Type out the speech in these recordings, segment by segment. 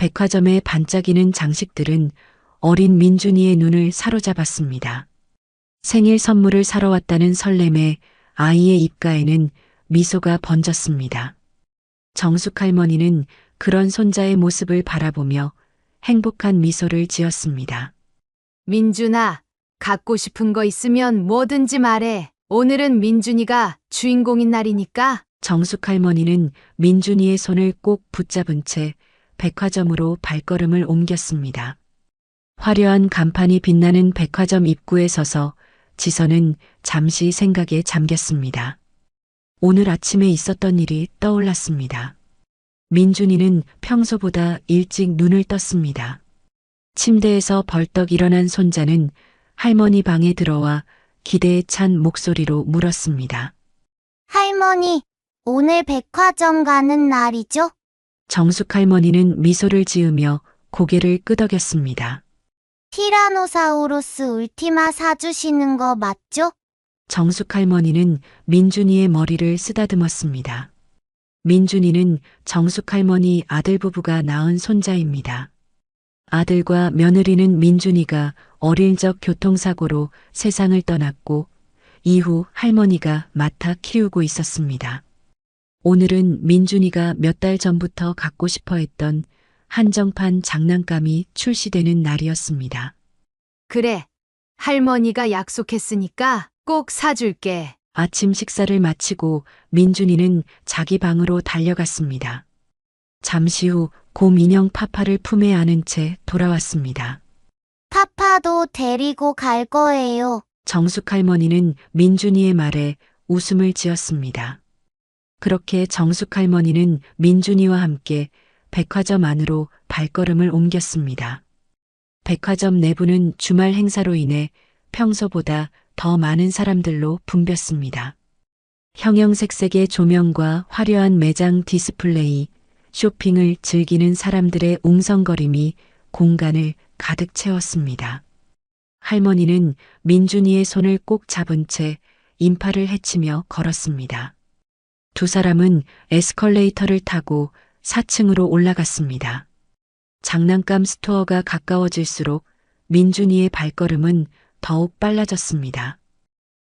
백화점의 반짝이는 장식들은 어린 민준이의 눈을 사로잡았습니다. 생일 선물을 사러 왔다는 설렘에 아이의 입가에는 미소가 번졌습니다. 정숙 할머니는 그런 손자의 모습을 바라보며 행복한 미소를 지었습니다. 민준아, 갖고 싶은 거 있으면 뭐든지 말해. 오늘은 민준이가 주인공인 날이니까. 정숙 할머니는 민준이의 손을 꼭 붙잡은 채 백화점으로 발걸음을 옮겼습니다. 화려한 간판이 빛나는 백화점 입구에 서서 지선은 잠시 생각에 잠겼습니다. 오늘 아침에 있었던 일이 떠올랐습니다. 민준이는 평소보다 일찍 눈을 떴습니다. 침대에서 벌떡 일어난 손자는 할머니 방에 들어와 기대에 찬 목소리로 물었습니다. 할머니, 오늘 백화점 가는 날이죠? 정숙 할머니는 미소를 지으며 고개를 끄덕였습니다. 티라노사우루스 울티마 사주시는 거 맞죠? 정숙 할머니는 민준이의 머리를 쓰다듬었습니다. 민준이는 정숙 할머니 아들 부부가 낳은 손자입니다. 아들과 며느리는 민준이가 어릴 적 교통사고로 세상을 떠났고 이후 할머니가 맡아 키우고 있었습니다. 오늘은 민준이가 몇 달 전부터 갖고 싶어 했던 한정판 장난감이 출시되는 날이었습니다. 그래, 할머니가 약속했으니까 꼭 사줄게. 아침 식사를 마치고 민준이는 자기 방으로 달려갔습니다. 잠시 후 곰 인형 파파를 품에 안은 채 돌아왔습니다. 파파도 데리고 갈 거예요. 정숙 할머니는 민준이의 말에 웃음을 지었습니다. 그렇게 정숙 할머니는 민준이와 함께 백화점 안으로 발걸음을 옮겼습니다. 백화점 내부는 주말 행사로 인해 평소보다 더 많은 사람들로 붐볐습니다. 형형색색의 조명과 화려한 매장 디스플레이, 쇼핑을 즐기는 사람들의 웅성거림이 공간을 가득 채웠습니다. 할머니는 민준이의 손을 꼭 잡은 채 인파를 헤치며 걸었습니다. 두 사람은 에스컬레이터를 타고 4층으로 올라갔습니다. 장난감 스토어가 가까워질수록 민준이의 발걸음은 더욱 빨라졌습니다.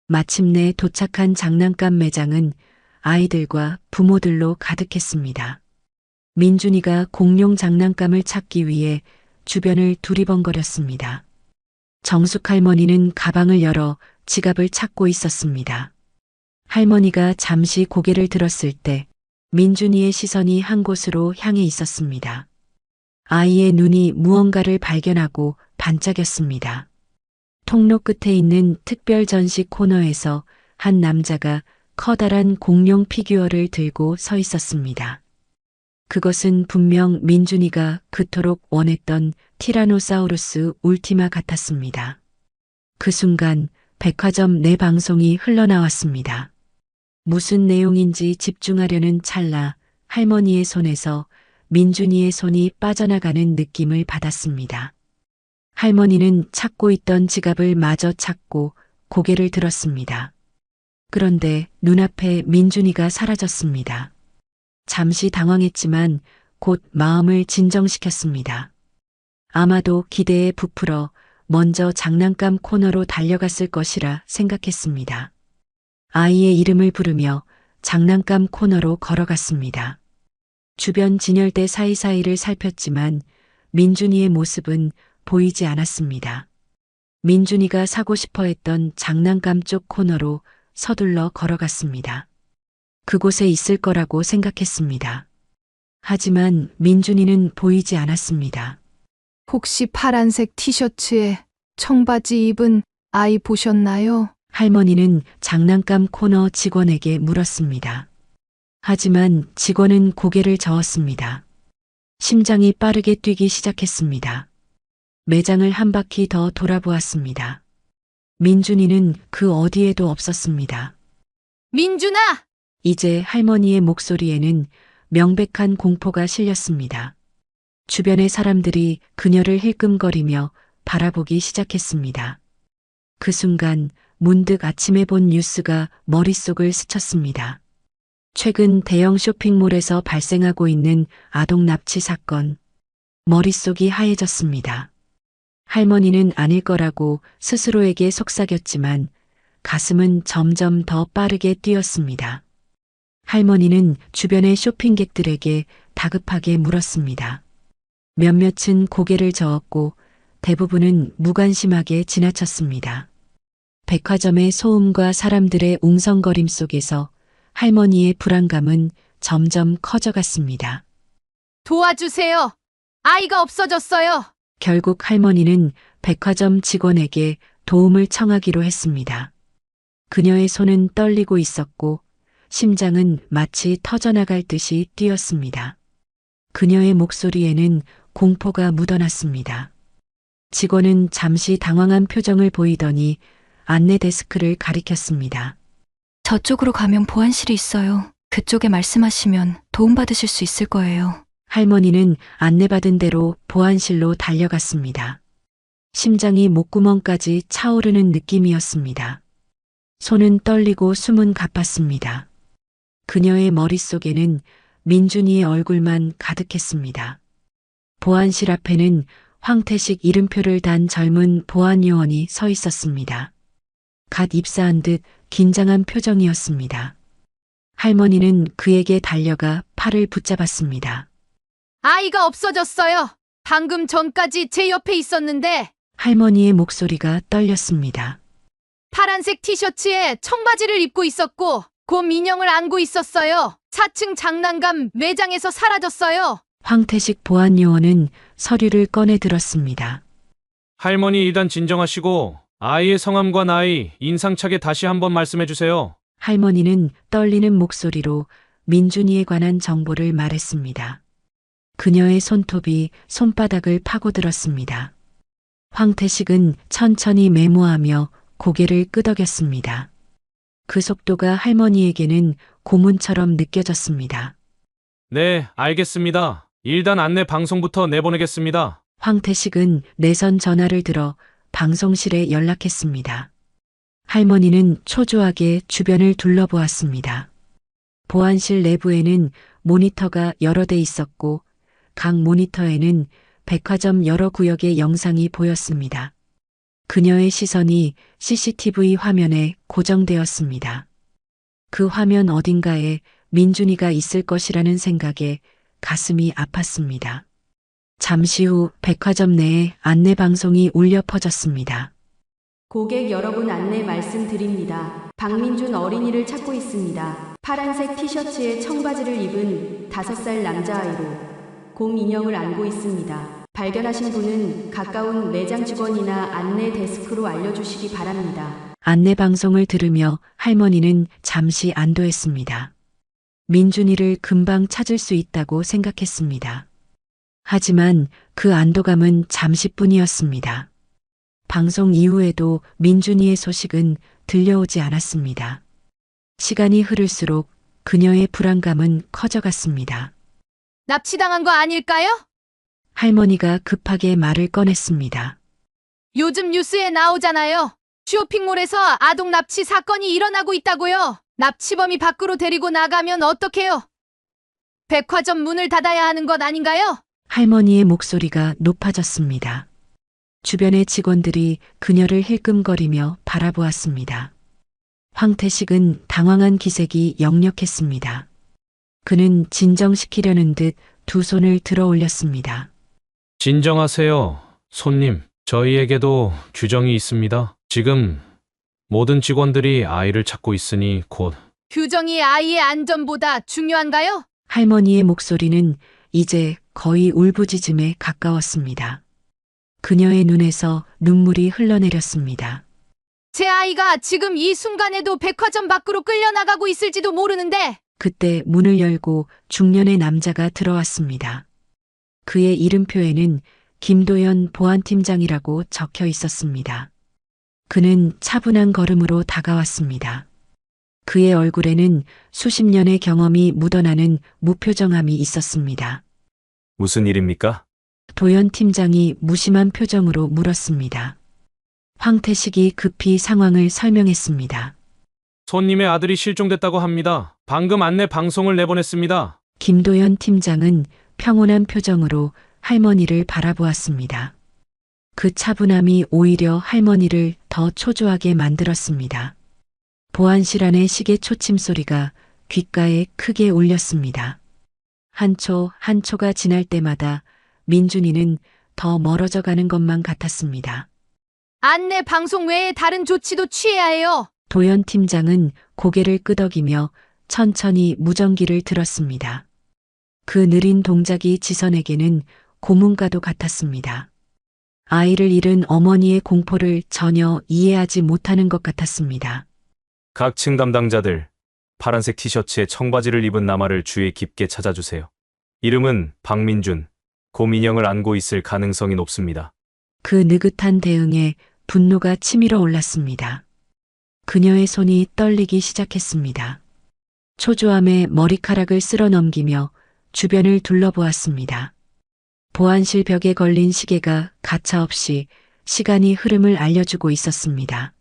마침내 도착한 장난감 매장은 아이들과 부모들로 가득했습니다. 민준이가 공룡 장난감을 찾기 위해 주변을 두리번거렸습니다. 정숙 할머니는 가방을 열어 지갑을 찾고 있었습니다. 할머니가 잠시 고개를 들었을 때 민준이의 시선이 한 곳으로 향해 있었습니다. 아이의 눈이 무언가를 발견하고 반짝였습니다. 통로 끝에 있는 특별 전시 코너에서 한 남자가 커다란 공룡 피규어를 들고 서 있었습니다. 그것은 분명 민준이가 그토록 원했던 티라노사우루스 울티마 같았습니다. 그 순간 백화점 내 방송이 흘러나왔습니다. 무슨 내용인지 집중하려는 찰나 할머니의 손에서 민준이의 손이 빠져나가는 느낌을 받았습니다. 할머니는 찾고 있던 지갑을 마저 찾고 고개를 들었습니다. 그런데 눈앞에 민준이가 사라졌습니다. 잠시 당황했지만 곧 마음을 진정시켰습니다. 아마도 기대에 부풀어 먼저 장난감 코너로 달려갔을 것이라 생각했습니다. 아이의 이름을 부르며 장난감 코너로 걸어갔습니다. 주변 진열대 사이사이를 살폈지만 민준이의 모습은 보이지 않았습니다. 민준이가 사고 싶어 했던 장난감 쪽 코너로 서둘러 걸어갔습니다. 그곳에 있을 거라고 생각했습니다. 하지만 민준이는 보이지 않았습니다. 혹시 파란색 티셔츠에 청바지 입은 아이 보셨나요? 할머니는 장난감 코너 직원에게 물었습니다. 하지만 직원은 고개를 저었습니다. 심장이 빠르게 뛰기 시작했습니다. 매장을 한 바퀴 더 돌아보았습니다. 민준이는 그 어디에도 없었습니다. 민준아! 이제 할머니의 목소리에는 명백한 공포가 실렸습니다. 주변의 사람들이 그녀를 힐끔거리며 바라보기 시작했습니다. 그 순간 문득 아침에 본 뉴스가 머릿속을 스쳤습니다. 최근 대형 쇼핑몰에서 발생하고 있는 아동 납치 사건. 머릿속이 하얘졌습니다. 할머니는 아닐 거라고 스스로에게 속삭였지만 가슴은 점점 더 빠르게 뛰었습니다. 할머니는 주변의 쇼핑객들에게 다급하게 물었습니다. 몇몇은 고개를 저었고 대부분은 무관심하게 지나쳤습니다. 백화점의 소음과 사람들의 웅성거림 속에서 할머니의 불안감은 점점 커져갔습니다. 도와주세요. 아이가 없어졌어요. 결국 할머니는 백화점 직원에게 도움을 청하기로 했습니다. 그녀의 손은 떨리고 있었고 심장은 마치 터져나갈 듯이 뛰었습니다. 그녀의 목소리에는 공포가 묻어났습니다. 직원은 잠시 당황한 표정을 보이더니 안내 데스크를 가리켰습니다. 저쪽으로 가면 보안실이 있어요. 그쪽에 말씀하시면 도움받으실 수 있을 거예요. 할머니는 안내받은 대로 보안실로 달려갔습니다. 심장이 목구멍까지 차오르는 느낌이었습니다. 손은 떨리고 숨은 가팠습니다. 그녀의 머릿속에는 민준이의 얼굴만 가득했습니다. 보안실 앞에는 황태식 이름표를 단 젊은 보안 요원이 서 있었습니다. 갓 입사한 듯 긴장한 표정이었습니다. 할머니는 그에게 달려가 팔을 붙잡았습니다. 아이가 없어졌어요. 방금 전까지 제 옆에 있었는데 할머니의 목소리가 떨렸습니다. 파란색 티셔츠에 청바지를 입고 있었고 곰 인형을 안고 있었어요. 4층 장난감 매장에서 사라졌어요. 황태식 보안 요원은 서류를 꺼내 들었습니다. 할머니 일단 진정하시고 아이의 성함과 나이, 인상착에 다시 한번 말씀해 주세요. 할머니는 떨리는 목소리로 민준이에 관한 정보를 말했습니다. 그녀의 손톱이 손바닥을 파고들었습니다. 황태식은 천천히 메모하며 고개를 끄덕였습니다. 그 속도가 할머니에게는 고문처럼 느껴졌습니다. 네, 알겠습니다. 일단 안내 방송부터 내보내겠습니다. 황태식은 내선 전화를 들어 방송실에 연락했습니다. 할머니는 초조하게 주변을 둘러보았습니다. 보안실 내부에는 모니터가 여러 대 있었고 각 모니터에는 백화점 여러 구역의 영상이 보였습니다. 그녀의 시선이 CCTV 화면에 고정되었습니다. 그 화면 어딘가에 민준이가 있을 것이라는 생각에 가슴이 아팠습니다. 잠시 후 백화점 내에 안내 방송이 울려 퍼졌습니다. 고객 여러분 안내 말씀드립니다. 박민준 어린이를 찾고 있습니다. 파란색 티셔츠에 청바지를 입은 5살 남자아이로 곰 인형을 안고 있습니다. 발견하신 분은 가까운 매장 직원이나 안내 데스크로 알려주시기 바랍니다. 안내 방송을 들으며 할머니는 잠시 안도했습니다. 민준이를 금방 찾을 수 있다고 생각했습니다. 하지만 그 안도감은 잠시뿐이었습니다. 방송 이후에도 민준이의 소식은 들려오지 않았습니다. 시간이 흐를수록 그녀의 불안감은 커져갔습니다. 납치당한 거 아닐까요? 할머니가 급하게 말을 꺼냈습니다. 요즘 뉴스에 나오잖아요. 쇼핑몰에서 아동 납치 사건이 일어나고 있다고요. 납치범이 밖으로 데리고 나가면 어떡해요? 백화점 문을 닫아야 하는 것 아닌가요? 할머니의 목소리가 높아졌습니다. 주변의 직원들이 그녀를 힐끔거리며 바라보았습니다. 황태식은 당황한 기색이 역력했습니다. 그는 진정시키려는 듯 두 손을 들어 올렸습니다. 진정하세요, 손님. 저희에게도 규정이 있습니다. 지금 모든 직원들이 아이를 찾고 있으니 곧 규정이 아이의 안전보다 중요한가요? 할머니의 목소리는 이제 거의 울부짖음에 가까웠습니다. 그녀의 눈에서 눈물이 흘러내렸습니다. 제 아이가 지금 이 순간에도 백화점 밖으로 끌려나가고 있을지도 모르는데 그때 문을 열고 중년의 남자가 들어왔습니다. 그의 이름표에는 김도연 보안팀장이라고 적혀 있었습니다. 그는 차분한 걸음으로 다가왔습니다. 그의 얼굴에는 수십 년의 경험이 묻어나는 무표정함이 있었습니다. 무슨 일입니까? 도연 팀장이 무심한 표정으로 물었습니다. 황태식이 급히 상황을 설명했습니다. 손님의 아들이 실종됐다고 합니다. 방금 안내 방송을 내보냈습니다. 김도연 팀장은 평온한 표정으로 할머니를 바라보았습니다. 그 차분함이 오히려 할머니를 더 초조하게 만들었습니다. 보안실 안의 시계 초침 소리가 귓가에 크게 울렸습니다. 한 초 한 초가 지날 때마다 민준이는 더 멀어져 가는 것만 같았습니다. 안내 방송 외에 다른 조치도 취해야 해요. 도연 팀장은 고개를 끄덕이며 천천히 무전기를 들었습니다. 그 느린 동작이 지선에게는 고문과도 같았습니다. 아이를 잃은 어머니의 공포를 전혀 이해하지 못하는 것 같았습니다. 각 층 담당자들, 파란색 티셔츠에 청바지를 입은 남아를 주의 깊게 찾아주세요. 이름은 박민준, 고민영을 안고 있을 가능성이 높습니다. 그 느긋한 대응에 분노가 치밀어 올랐습니다. 그녀의 손이 떨리기 시작했습니다. 초조함에 머리카락을 쓸어 넘기며 주변을 둘러보았습니다. 보안실 벽에 걸린 시계가 가차없이 시간이 흐름을 알려주고 있었습니다.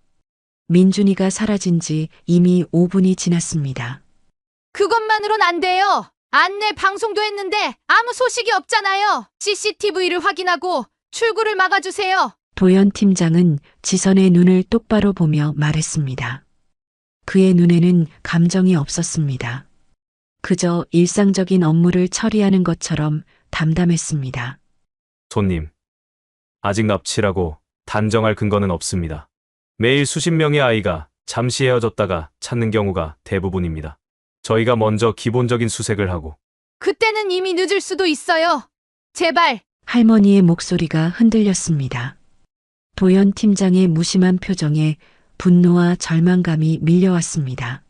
민준이가 사라진 지 이미 5분이 지났습니다. 그것만으론 안 돼요. 안내 방송도 했는데 아무 소식이 없잖아요. CCTV를 확인하고 출구를 막아주세요. 도연 팀장은 지선의 눈을 똑바로 보며 말했습니다. 그의 눈에는 감정이 없었습니다. 그저 일상적인 업무를 처리하는 것처럼 담담했습니다. 손님, 아직 납치라고 단정할 근거는 없습니다. 매일 수십 명의 아이가 잠시 헤어졌다가 찾는 경우가 대부분입니다. 저희가 먼저 기본적인 수색을 하고 그때는 이미 늦을 수도 있어요. 제발. 할머니의 목소리가 흔들렸습니다. 도연 팀장의 무심한 표정에 분노와 절망감이 밀려왔습니다.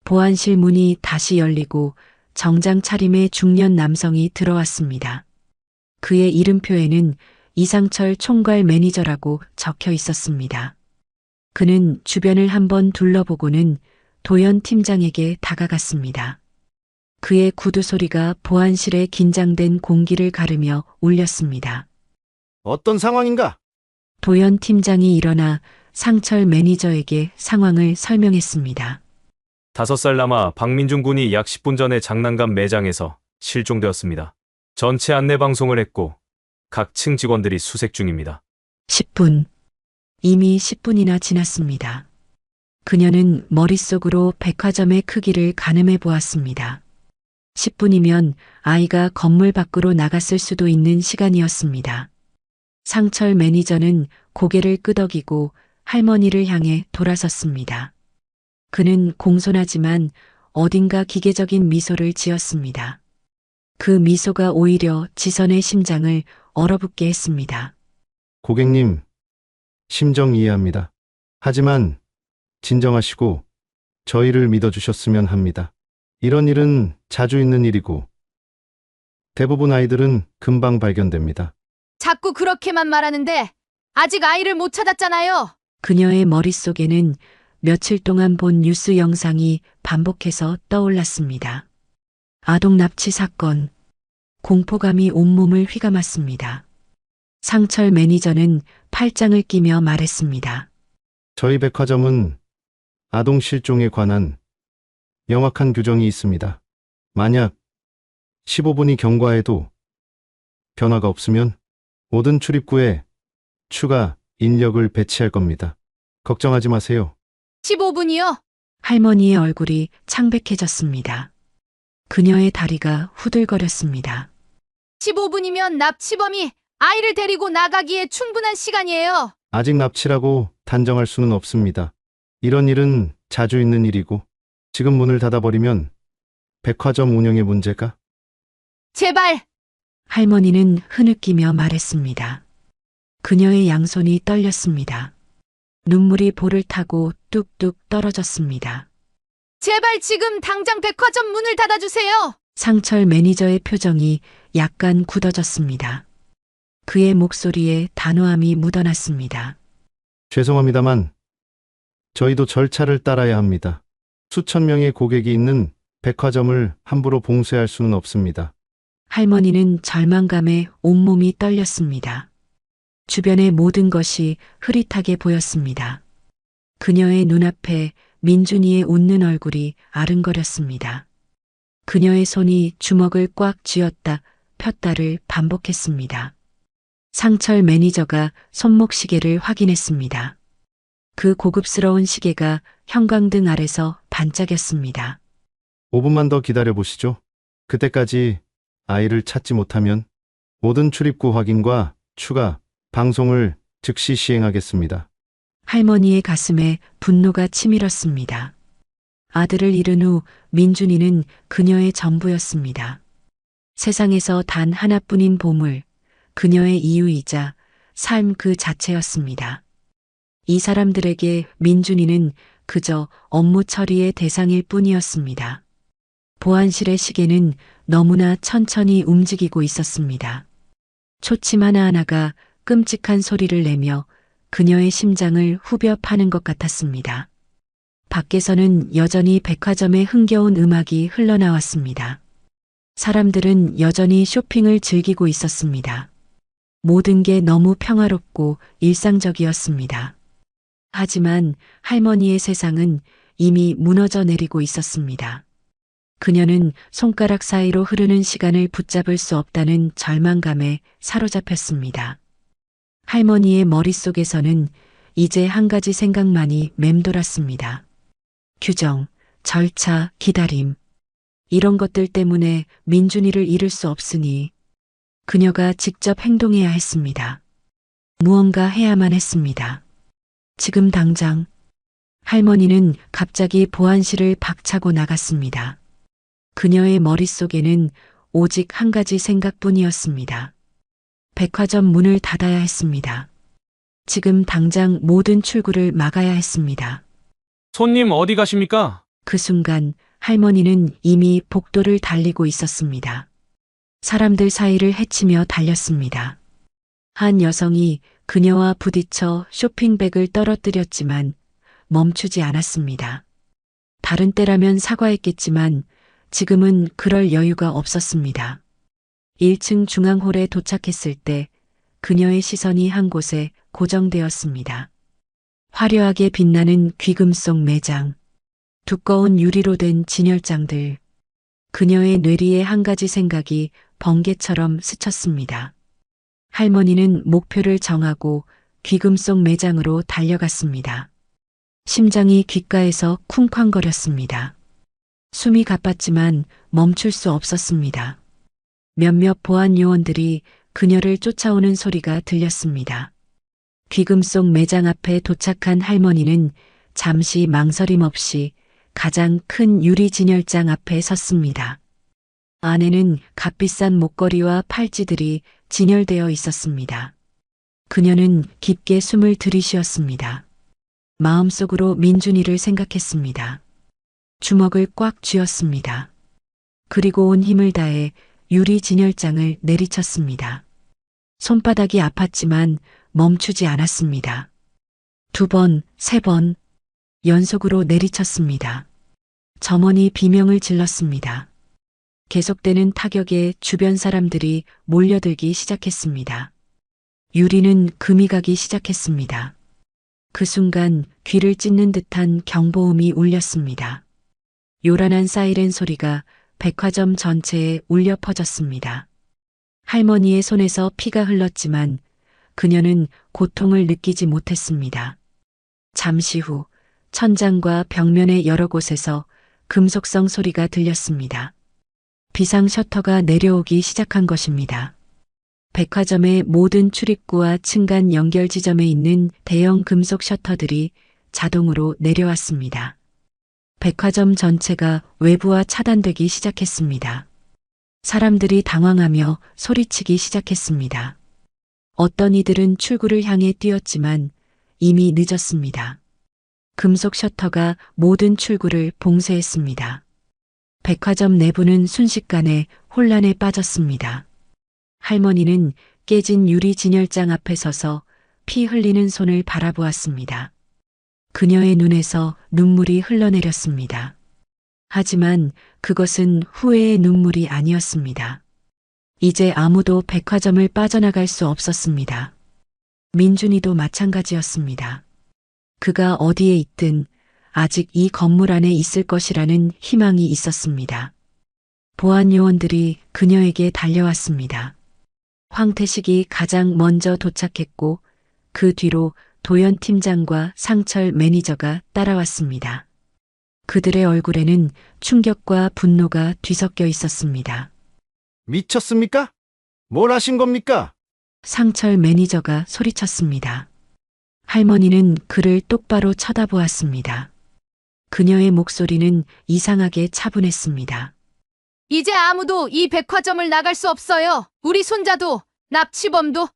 보안실 문이 다시 열리고 정장 차림의 중년 남성이 들어왔습니다. 그의 이름표에는 이상철 총괄 매니저라고 적혀 있었습니다. 그는 주변을 한번 둘러보고는 도연 팀장에게 다가갔습니다. 그의 구두 소리가 보안실의 긴장된 공기를 가르며 울렸습니다. 어떤 상황인가? 도연 팀장이 일어나 상철 매니저에게 상황을 설명했습니다. 5살 남아 박민준 군이 약 10분 전에 장난감 매장에서 실종되었습니다. 전체 안내 방송을 했고 각 층 직원들이 수색 중입니다. 10분. 이미 10분이나 지났습니다. 그녀는 머릿속으로 백화점의 크기를 가늠해 보았습니다. 10분이면 아이가 건물 밖으로 나갔을 수도 있는 시간이었습니다. 상철 매니저는 고개를 끄덕이고 할머니를 향해 돌아섰습니다. 그는 공손하지만 어딘가 기계적인 미소를 지었습니다. 그 미소가 오히려 지선의 심장을 얼어붙게 했습니다. 고객님, 심정 이해합니다. 하지만 진정하시고 저희를 믿어주셨으면 합니다. 이런 일은 자주 있는 일이고 대부분 아이들은 금방 발견됩니다. 자꾸 그렇게만 말하는데 아직 아이를 못 찾았잖아요. 그녀의 머릿속에는 며칠 동안 본 뉴스 영상이 반복해서 떠올랐습니다. 아동 납치 사건. 공포감이 온몸을 휘감았습니다. 상철 매니저는 팔짱을 끼며 말했습니다. 저희 백화점은 아동 실종에 관한 명확한 규정이 있습니다. 만약 15분이 경과해도 변화가 없으면 모든 출입구에 추가 인력을 배치할 겁니다. 걱정하지 마세요. 15분이요? 할머니의 얼굴이 창백해졌습니다. 그녀의 다리가 후들거렸습니다. 15분이면 납치범이 아이를 데리고 나가기에 충분한 시간이에요. 아직 납치라고 단정할 수는 없습니다. 이런 일은 자주 있는 일이고 지금 문을 닫아버리면 백화점 운영의 문제가 제발. 할머니는 흐느끼며 말했습니다. 그녀의 양손이 떨렸습니다. 눈물이 볼을 타고 뚝뚝 떨어졌습니다. 제발 지금 당장 백화점 문을 닫아주세요. 상철 매니저의 표정이 약간 굳어졌습니다. 그의 목소리에 단호함이 묻어났습니다. 죄송합니다만 저희도 절차를 따라야 합니다. 수천 명의 고객이 있는 백화점을 함부로 봉쇄할 수는 없습니다. 할머니는 절망감에 온몸이 떨렸습니다. 주변의 모든 것이 흐릿하게 보였습니다. 그녀의 눈앞에 민준이의 웃는 얼굴이 아른거렸습니다. 그녀의 손이 주먹을 꽉 쥐었다 폈다를 반복했습니다. 상철 매니저가 손목시계를 확인했습니다. 그 고급스러운 시계가 형광등 아래서 반짝였습니다. 5분만 더 기다려 보시죠. 그때까지 아이를 찾지 못하면 모든 출입구 확인과 추가 방송을 즉시 시행하겠습니다. 할머니의 가슴에 분노가 치밀었습니다. 아들을 잃은 후 민준이는 그녀의 전부였습니다. 세상에서 단 하나뿐인 보물, 그녀의 이유이자 삶 그 자체였습니다. 이 사람들에게 민준이는 그저 업무 처리의 대상일 뿐이었습니다. 보안실의 시계는 너무나 천천히 움직이고 있었습니다. 초침 하나하나가 끔찍한 소리를 내며 그녀의 심장을 후벼 파는 것 같았습니다. 밖에서는 여전히 백화점의 흥겨운 음악이 흘러나왔습니다. 사람들은 여전히 쇼핑을 즐기고 있었습니다. 모든 게 너무 평화롭고 일상적이었습니다. 하지만 할머니의 세상은 이미 무너져 내리고 있었습니다. 그녀는 손가락 사이로 흐르는 시간을 붙잡을 수 없다는 절망감에 사로잡혔습니다. 할머니의 머릿속에서는 이제 한 가지 생각만이 맴돌았습니다. 규정, 절차, 기다림. 이런 것들 때문에 민준이를 잃을 수 없으니 그녀가 직접 행동해야 했습니다. 무언가 해야만 했습니다. 지금 당장. 할머니는 갑자기 보안실을 박차고 나갔습니다. 그녀의 머릿속에는 오직 한 가지 생각뿐이었습니다. 백화점 문을 닫아야 했습니다. 지금 당장 모든 출구를 막아야 했습니다. 손님 어디 가십니까? 그 순간 할머니는 이미 복도를 달리고 있었습니다. 사람들 사이를 헤치며 달렸습니다. 한 여성이 그녀와 부딪혀 쇼핑백을 떨어뜨렸지만 멈추지 않았습니다. 다른 때라면 사과했겠지만 지금은 그럴 여유가 없었습니다. 1층 중앙홀에 도착했을 때 그녀의 시선이 한 곳에 고정되었습니다. 화려하게 빛나는 귀금속 매장, 두꺼운 유리로 된 진열장들. 그녀의 뇌리에 한 가지 생각이 번개처럼 스쳤습니다. 할머니는 목표를 정하고 귀금속 매장으로 달려갔습니다. 심장이 귓가에서 쿵쾅거렸습니다. 숨이 가빴지만 멈출 수 없었습니다. 몇몇 보안 요원들이 그녀를 쫓아오는 소리가 들렸습니다. 귀금속 매장 앞에 도착한 할머니는 잠시 망설임 없이 가장 큰 유리 진열장 앞에 섰습니다. 안에는 값비싼 목걸이와 팔찌들이 진열되어 있었습니다. 그녀는 깊게 숨을 들이쉬었습니다. 마음속으로 민준이를 생각했습니다. 주먹을 꽉 쥐었습니다. 그리고 온 힘을 다해 유리 진열장을 내리쳤습니다. 손바닥이 아팠지만 멈추지 않았습니다. 2번, 3번 연속으로 내리쳤습니다. 점원이 비명을 질렀습니다. 계속되는 타격에 주변 사람들이 몰려들기 시작했습니다. 유리는 금이 가기 시작했습니다. 그 순간 귀를 찢는 듯한 경보음이 울렸습니다. 요란한 사이렌 소리가 백화점 전체에 울려 퍼졌습니다. 할머니의 손에서 피가 흘렀지만 그녀는 고통을 느끼지 못했습니다. 잠시 후 천장과 벽면의 여러 곳에서 금속성 소리가 들렸습니다. 비상 셔터가 내려오기 시작한 것입니다. 백화점의 모든 출입구와 층간 연결 지점에 있는 대형 금속 셔터들이 자동으로 내려왔습니다. 백화점 전체가 외부와 차단되기 시작했습니다. 사람들이 당황하며 소리치기 시작했습니다. 어떤 이들은 출구를 향해 뛰었지만 이미 늦었습니다. 금속 셔터가 모든 출구를 봉쇄했습니다. 백화점 내부는 순식간에 혼란에 빠졌습니다. 할머니는 깨진 유리 진열장 앞에 서서 피 흘리는 손을 바라보았습니다. 그녀의 눈에서 눈물이 흘러내렸습니다. 하지만 그것은 후회의 눈물이 아니었습니다. 이제 아무도 백화점을 빠져나갈 수 없었습니다. 민준이도 마찬가지였습니다. 그가 어디에 있든 아직 이 건물 안에 있을 것이라는 희망이 있었습니다. 보안 요원들이 그녀에게 달려왔습니다. 황태식이 가장 먼저 도착했고 그 뒤로 도연 팀장과 상철 매니저가 따라왔습니다. 그들의 얼굴에는 충격과 분노가 뒤섞여 있었습니다. 미쳤습니까? 뭘 하신 겁니까? 상철 매니저가 소리쳤습니다. 할머니는 그를 똑바로 쳐다보았습니다. 그녀의 목소리는 이상하게 차분했습니다. 이제 아무도 이 백화점을 나갈 수 없어요. 우리 손자도, 납치범도.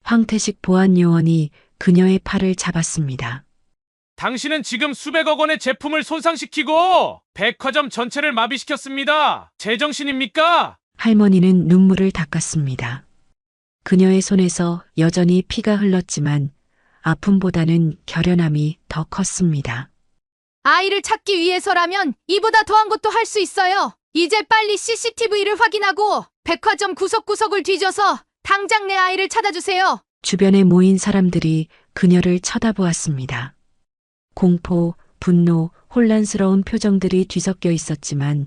황태식 보안 요원이 그녀의 팔을 잡았습니다. 당신은 지금 수백억 원의 제품을 손상시키고 백화점 전체를 마비시켰습니다. 제정신입니까? 할머니는 눈물을 닦았습니다. 그녀의 손에서 여전히 피가 흘렀지만 아픔보다는 결연함이 더 컸습니다. 아이를 찾기 위해서라면 이보다 더한 것도 할 수 있어요. 이제 빨리 CCTV를 확인하고 백화점 구석구석을 뒤져서 당장 내 아이를 찾아주세요. 주변에 모인 사람들이 그녀를 쳐다보았습니다. 공포, 분노, 혼란스러운 표정들이 뒤섞여 있었지만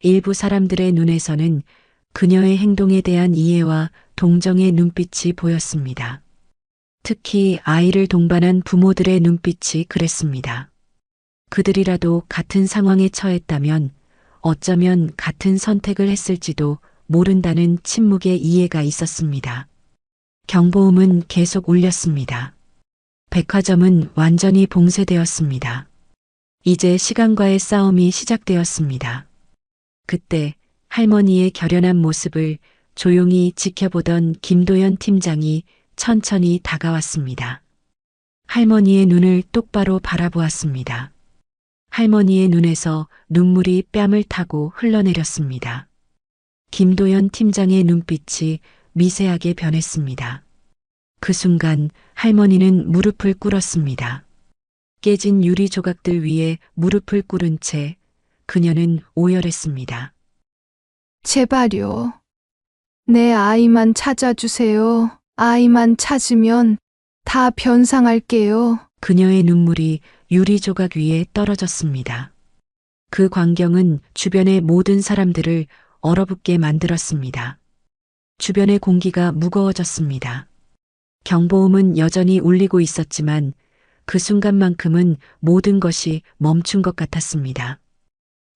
일부 사람들의 눈에서는 그녀의 행동에 대한 이해와 동정의 눈빛이 보였습니다. 특히 아이를 동반한 부모들의 눈빛이 그랬습니다. 그들이라도 같은 상황에 처했다면 어쩌면 같은 선택을 했을지도 모른다는 침묵의 이해가 있었습니다. 경보음은 계속 울렸습니다. 백화점은 완전히 봉쇄되었습니다. 이제 시간과의 싸움이 시작되었습니다. 그때 할머니의 결연한 모습을 조용히 지켜보던 김도연 팀장이 천천히 다가왔습니다. 할머니의 눈을 똑바로 바라보았습니다. 할머니의 눈에서 눈물이 뺨을 타고 흘러내렸습니다. 김도연 팀장의 눈빛이 미세하게 변했습니다. 그 순간 할머니는 무릎을 꿇었습니다. 깨진 유리 조각들 위에 무릎을 꿇은 채 그녀는 오열했습니다. 제발요. 내 아이만 찾아주세요. 아이만 찾으면 다 변상할게요. 그녀의 눈물이 유리 조각 위에 떨어졌습니다. 그 광경은 주변의 모든 사람들을 얼어붙게 만들었습니다. 주변의 공기가 무거워졌습니다. 경보음은 여전히 울리고 있었지만 그 순간만큼은 모든 것이 멈춘 것 같았습니다.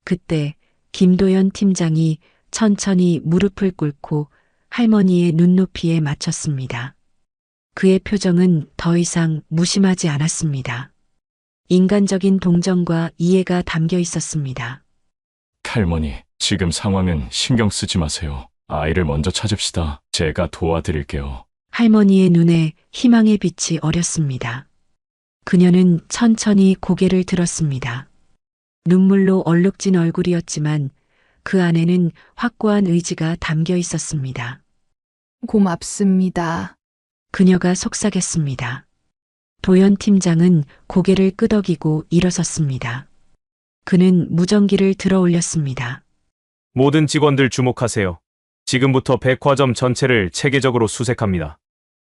그때 김도연 팀장이 천천히 무릎을 꿇고 할머니의 눈높이에 맞췄습니다. 그의 표정은 더 이상 무심하지 않았습니다. 인간적인 동정과 이해가 담겨 있었습니다. 할머니, 지금 상황은 신경 쓰지 마세요. 아이를 먼저 찾읍시다. 제가 도와드릴게요. 할머니의 눈에 희망의 빛이 어렸습니다. 그녀는 천천히 고개를 들었습니다. 눈물로 얼룩진 얼굴이었지만 그 안에는 확고한 의지가 담겨 있었습니다. 고맙습니다. 그녀가 속삭였습니다. 도연 팀장은 고개를 끄덕이고 일어섰습니다. 그는 무전기를 들어 올렸습니다. 모든 직원들 주목하세요. 지금부터 백화점 전체를 체계적으로 수색합니다.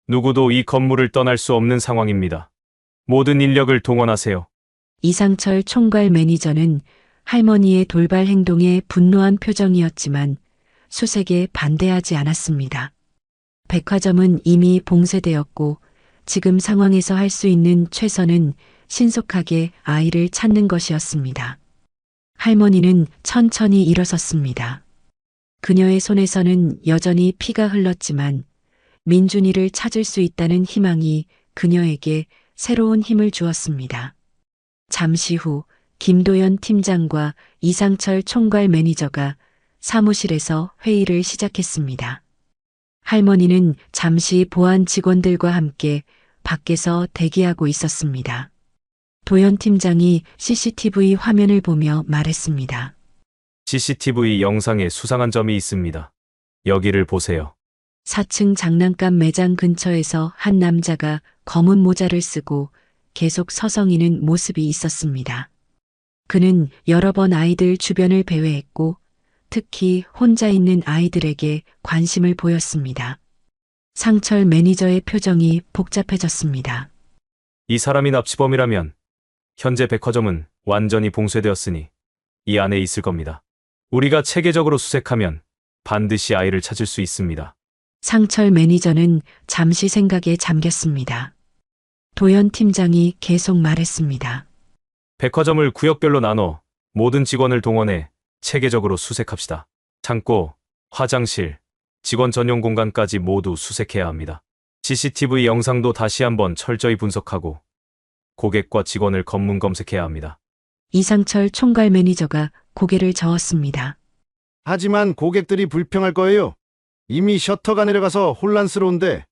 누구도 이 건물을 떠날 수 없는 상황입니다. 모든 인력을 동원하세요. 이상철 총괄 매니저는 할머니의 돌발 행동에 분노한 표정이었지만 수색에 반대하지 않았습니다. 백화점은 이미 봉쇄되었고 지금 상황에서 할 수 있는 최선은 신속하게 아이를 찾는 것이었습니다. 할머니는 천천히 일어섰습니다. 그녀의 손에서는 여전히 피가 흘렀지만 민준이를 찾을 수 있다는 희망이 그녀에게 새로운 힘을 주었습니다. 잠시 후 김도연 팀장과 이상철 총괄 매니저가 사무실에서 회의를 시작했습니다. 할머니는 잠시 보안 직원들과 함께 밖에서 대기하고 있었습니다. 도연 팀장이 CCTV 화면을 보며 말했습니다. CCTV 영상에 수상한 점이 있습니다. 여기를 보세요. 4층 장난감 매장 근처에서 한 남자가 검은 모자를 쓰고 계속 서성이는 모습이 있었습니다. 그는 여러 번 아이들 주변을 배회했고 특히 혼자 있는 아이들에게 관심을 보였습니다. 상철 매니저의 표정이 복잡해졌습니다. 이 사람이 납치범이라면 현재 백화점은 완전히 봉쇄되었으니 이 안에 있을 겁니다. 우리가 체계적으로 수색하면 반드시 아이를 찾을 수 있습니다. 상철 매니저는 잠시 생각에 잠겼습니다. 도연 팀장이 계속 말했습니다. 백화점을 구역별로 나눠 모든 직원을 동원해 체계적으로 수색합시다. 창고, 화장실, 직원 전용 공간까지 모두 수색해야 합니다. CCTV 영상도 다시 한번 철저히 분석하고 고객과 직원을 검문 검색해야 합니다. 이상철 총괄 매니저가 고개를 저었습니다. 하지만 고객들이 불평할 거예요. 이미 셔터가 내려가서 혼란스러운데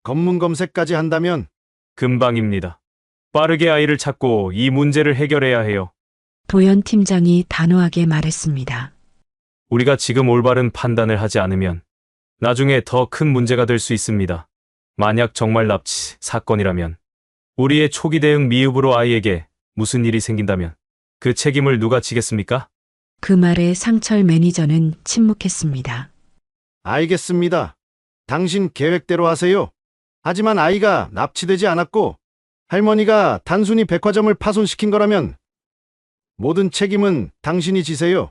검문 검색까지 한다면 금방입니다. 빠르게 아이를 찾고 이 문제를 해결해야 해요. 도연 팀장이 단호하게 말했습니다. 우리가 지금 올바른 판단을 하지 않으면 나중에 더 큰 문제가 될 수 있습니다. 만약 정말 납치 사건이라면 우리의 초기 대응 미흡으로 아이에게 무슨 일이 생긴다면 그 책임을 누가 지겠습니까? 그 말에 상철 매니저는 침묵했습니다. 알겠습니다. 당신 계획대로 하세요. 하지만 아이가 납치되지 않았고 할머니가 단순히 백화점을 파손시킨 거라면 모든 책임은 당신이 지세요.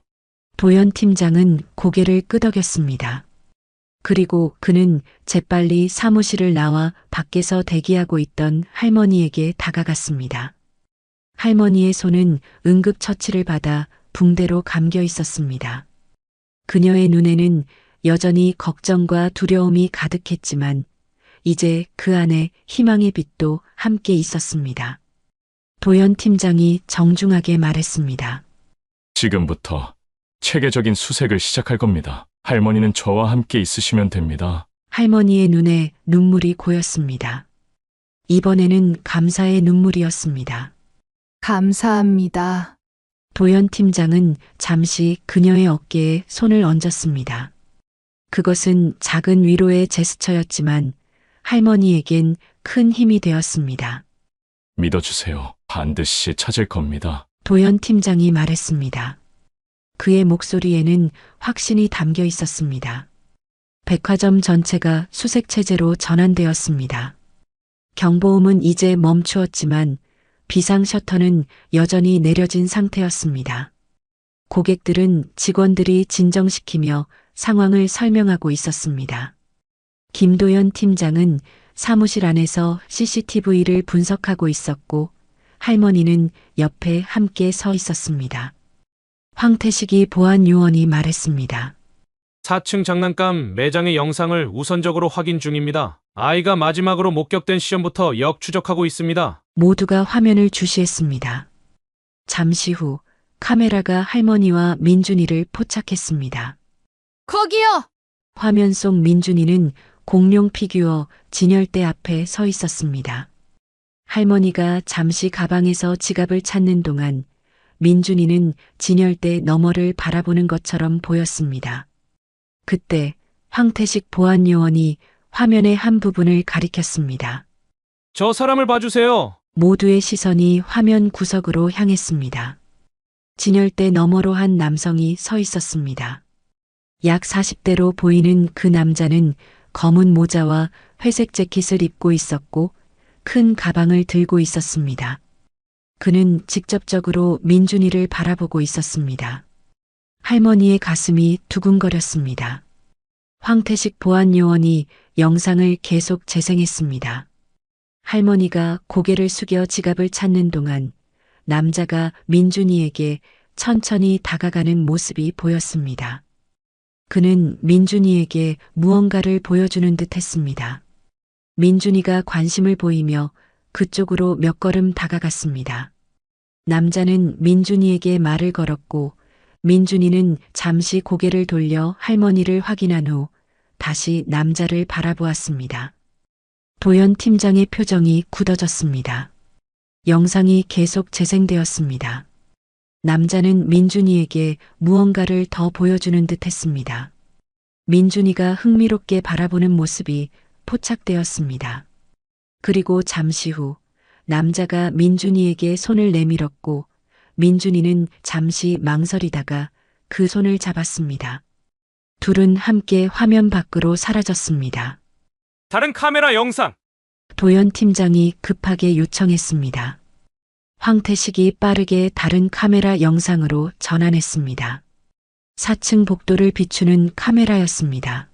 도연 팀장은 고개를 끄덕였습니다. 그리고 그는 재빨리 사무실을 나와 밖에서 대기하고 있던 할머니에게 다가갔습니다. 할머니의 손은 응급처치를 받아 붕대로 감겨 있었습니다. 그녀의 눈에는 여전히 걱정과 두려움이 가득했지만 이제 그 안에 희망의 빛도 함께 있었습니다. 도연 팀장이 정중하게 말했습니다. 지금부터 체계적인 수색을 시작할 겁니다. 할머니는 저와 함께 있으시면 됩니다. 할머니의 눈에 눈물이 고였습니다. 이번에는 감사의 눈물이었습니다. 감사합니다. 도연 팀장은 잠시 그녀의 어깨에 손을 얹었습니다. 그것은 작은 위로의 제스처였지만 할머니에겐 큰 힘이 되었습니다. 믿어주세요. 반드시 찾을 겁니다. 도연 팀장이 말했습니다. 그의 목소리에는 확신이 담겨 있었습니다. 백화점 전체가 수색체제로 전환되었습니다. 경보음은 이제 멈추었지만 비상 셔터는 여전히 내려진 상태였습니다. 고객들은 직원들이 진정시키며 상황을 설명하고 있었습니다. 김도연 팀장은 사무실 안에서 CCTV를 분석하고 있었고 할머니는 옆에 함께 서 있었습니다. 황태식이 보안 요원이 말했습니다. 4층 장난감 매장의 영상을 우선적으로 확인 중입니다. 아이가 마지막으로 목격된 시점부터 역추적하고 있습니다. 모두가 화면을 주시했습니다. 잠시 후 카메라가 할머니와 민준이를 포착했습니다. 거기요! 화면 속 민준이는 공룡 피규어 진열대 앞에 서 있었습니다. 할머니가 잠시 가방에서 지갑을 찾는 동안 민준이는 진열대 너머를 바라보는 것처럼 보였습니다. 그때 황태식 보안 요원이 화면의 한 부분을 가리켰습니다. 저 사람을 봐주세요. 모두의 시선이 화면 구석으로 향했습니다. 진열대 너머로 한 남성이 서 있었습니다. 약 40대로 보이는 그 남자는 검은 모자와 회색 재킷을 입고 있었고 큰 가방을 들고 있었습니다. 그는 직접적으로 민준이를 바라보고 있었습니다. 할머니의 가슴이 두근거렸습니다. 황태식 보안 요원이 영상을 계속 재생했습니다. 할머니가 고개를 숙여 지갑을 찾는 동안 남자가 민준이에게 천천히 다가가는 모습이 보였습니다. 그는 민준이에게 무언가를 보여주는 듯 했습니다. 민준이가 관심을 보이며 그쪽으로 몇 걸음 다가갔습니다. 남자는 민준이에게 말을 걸었고 민준이는 잠시 고개를 돌려 할머니를 확인한 후 다시 남자를 바라보았습니다. 도연 팀장의 표정이 굳어졌습니다. 영상이 계속 재생되었습니다. 남자는 민준이에게 무언가를 더 보여주는 듯 했습니다. 민준이가 흥미롭게 바라보는 모습이 포착되었습니다. 그리고 잠시 후 남자가 민준이에게 손을 내밀었고 민준이는 잠시 망설이다가 그 손을 잡았습니다. 둘은 함께 화면 밖으로 사라졌습니다. 다른 카메라 영상. 도연 팀장이 급하게 요청했습니다. 황태식이 빠르게 다른 카메라 영상으로 전환했습니다. 4층 복도를 비추는 카메라였습니다.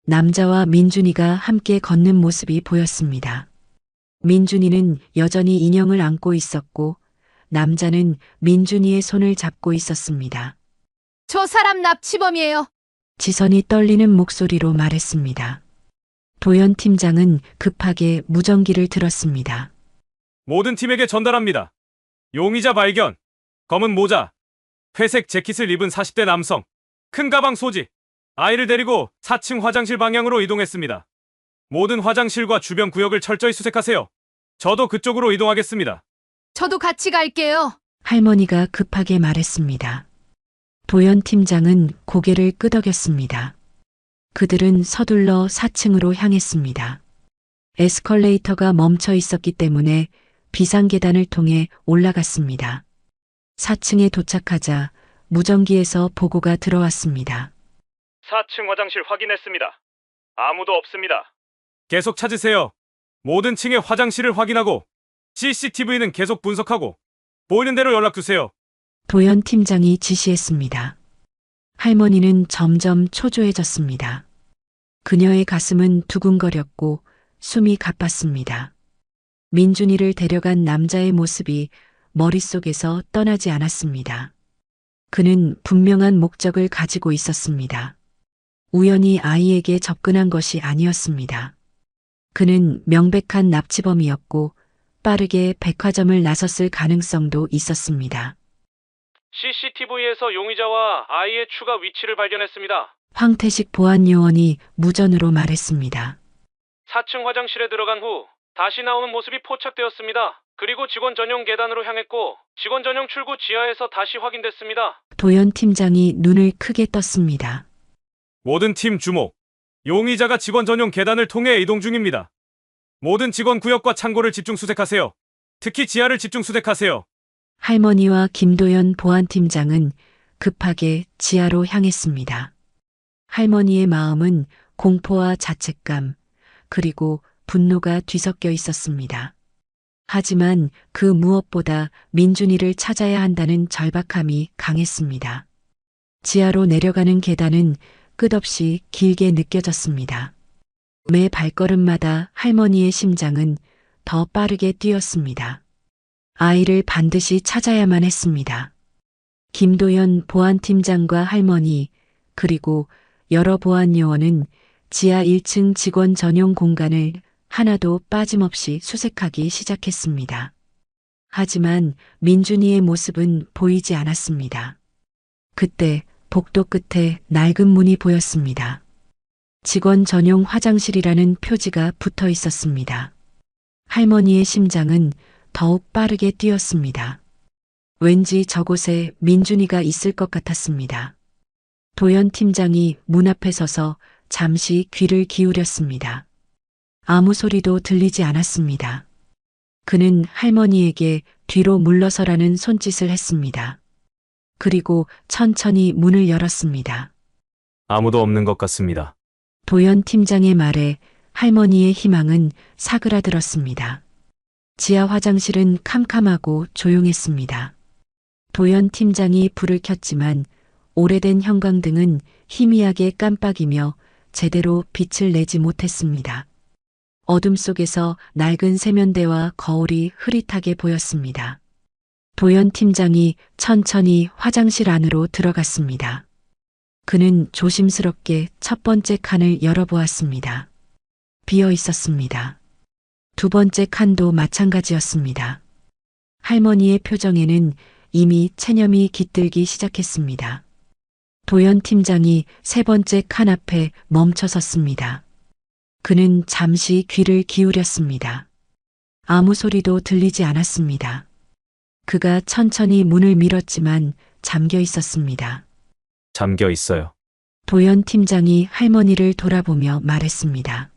남자와 민준이가 함께 걷는 모습이 보였습니다. 민준이는 여전히 인형을 안고 있었고 남자는 민준이의 손을 잡고 있었습니다. 저 사람 납치범이에요. 지선이 떨리는 목소리로 말했습니다. 도연 팀장은 급하게 무전기를 들었습니다. 모든 팀에게 전달합니다. 용의자 발견. 검은 모자, 회색 재킷을 입은 40대 남성, 큰 가방 소지, 아이를 데리고 4층 화장실 방향으로 이동했습니다. 모든 화장실과 주변 구역을 철저히 수색하세요. 저도 그쪽으로 이동하겠습니다. 저도 같이 갈게요. 할머니가 급하게 말했습니다. 도연 팀장은 고개를 끄덕였습니다. 그들은 서둘러 4층으로 향했습니다. 에스컬레이터가 멈춰 있었기 때문에 비상계단을 통해 올라갔습니다. 4층에 도착하자 무전기에서 보고가 들어왔습니다. 4층 화장실 확인했습니다. 아무도 없습니다. 계속 찾으세요. 모든 층의 화장실을 확인하고 CCTV는 계속 분석하고 보이는 대로 연락주세요. 도연 팀장이 지시했습니다. 할머니는 점점 초조해졌습니다. 그녀의 가슴은 두근거렸고 숨이 가빴습니다. 민준이를 데려간 남자의 모습이 머릿속에서 떠나지 않았습니다. 그는 분명한 목적을 가지고 있었습니다. 우연히 아이에게 접근한 것이 아니었습니다. 그는 명백한 납치범이었고 빠르게 백화점을 나섰을 가능성도 있었습니다. CCTV에서 용의자와 아이의 추가 위치를 발견했습니다. 황태식 보안요원이 무전으로 말했습니다. 4층 화장실에 들어간 후 다시 나오는 모습이 포착되었습니다. 그리고 직원 전용 계단으로 향했고 직원 전용 출구 지하에서 다시 확인됐습니다. 도연 팀장이 눈을 크게 떴습니다. 모든 팀 주목. 용의자가 직원 전용 계단을 통해 이동 중입니다. 모든 직원 구역과 창고를 집중 수색하세요. 특히 지하를 집중 수색하세요. 할머니와 김도연 보안팀장은 급하게 지하로 향했습니다. 할머니의 마음은 공포와 자책감, 그리고 분노가 뒤섞여 있었습니다. 하지만 그 무엇보다 민준이를 찾아야 한다는 절박함이 강했습니다. 지하로 내려가는 계단은 끝없이 길게 느껴졌습니다. 매 발걸음마다 할머니의 심장은 더 빠르게 뛰었습니다. 아이를 반드시 찾아야만 했습니다. 김도연 보안팀장과 할머니, 그리고 여러 보안요원은 지하 1층 직원 전용 공간을 하나도 빠짐없이 수색하기 시작했습니다. 하지만 민준이의 모습은 보이지 않았습니다. 그때 복도 끝에 낡은 문이 보였습니다. 직원 전용 화장실이라는 표지가 붙어 있었습니다. 할머니의 심장은 더욱 빠르게 뛰었습니다. 왠지 저곳에 민준이가 있을 것 같았습니다. 도연 팀장이 문 앞에 서서 잠시 귀를 기울였습니다. 아무 소리도 들리지 않았습니다. 그는 할머니에게 뒤로 물러서라는 손짓을 했습니다. 그리고 천천히 문을 열었습니다. 아무도 없는 것 같습니다. 도연 팀장의 말에 할머니의 희망은 사그라들었습니다. 지하 화장실은 캄캄하고 조용했습니다. 도연 팀장이 불을 켰지만 오래된 형광등은 희미하게 깜빡이며 제대로 빛을 내지 못했습니다. 어둠 속에서 낡은 세면대와 거울이 흐릿하게 보였습니다. 도연 팀장이 천천히 화장실 안으로 들어갔습니다. 그는 조심스럽게 첫 번째 칸을 열어보았습니다. 비어 있었습니다. 두 번째 칸도 마찬가지였습니다. 할머니의 표정에는 이미 체념이 깃들기 시작했습니다. 도연 팀장이 세 번째 칸 앞에 멈춰 섰습니다. 그는 잠시 귀를 기울였습니다. 아무 소리도 들리지 않았습니다. 그가 천천히 문을 밀었지만 잠겨 있었습니다. 잠겨 있어요. 도연 팀장이 할머니를 돌아보며 말했습니다.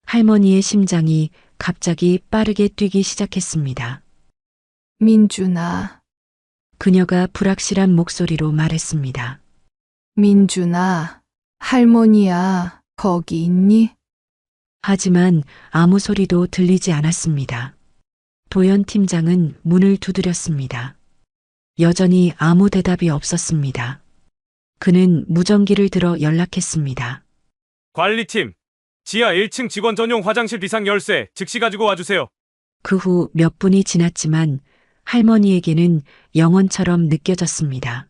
할머니의 심장이 갑자기 빠르게 뛰기 시작했습니다. 민준아, 그녀가 불확실한 목소리로 말했습니다. 민준아, 할머니야, 거기 있니? 하지만 아무 소리도 들리지 않았습니다. 도연 팀장은 문을 두드렸습니다. 여전히 아무 대답이 없었습니다. 그는 무전기를 들어 연락했습니다. 관리팀, 지하 1층 직원 전용 화장실 비상 열쇠 즉시 가지고 와주세요. 그 후 몇 분이 지났지만 할머니에게는 영원처럼 느껴졌습니다.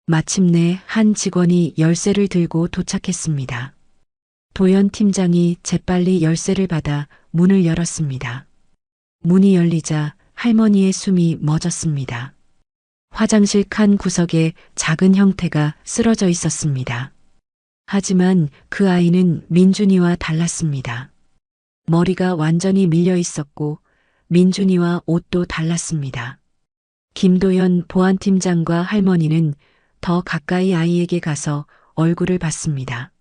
마침내 한 직원이 열쇠를 들고 도착했습니다. 도연 팀장이 재빨리 열쇠를 받아 문을 열었습니다. 문이 열리자 할머니의 숨이 멎었습니다. 화장실 칸 구석에 작은 형태가 쓰러져 있었습니다. 하지만 그 아이는 민준이와 달랐습니다. 머리가 완전히 밀려 있었고 민준이와 옷도 달랐습니다. 김도연 보안팀장과 할머니는 더 가까이 아이에게 가서 얼굴을 봤습니다.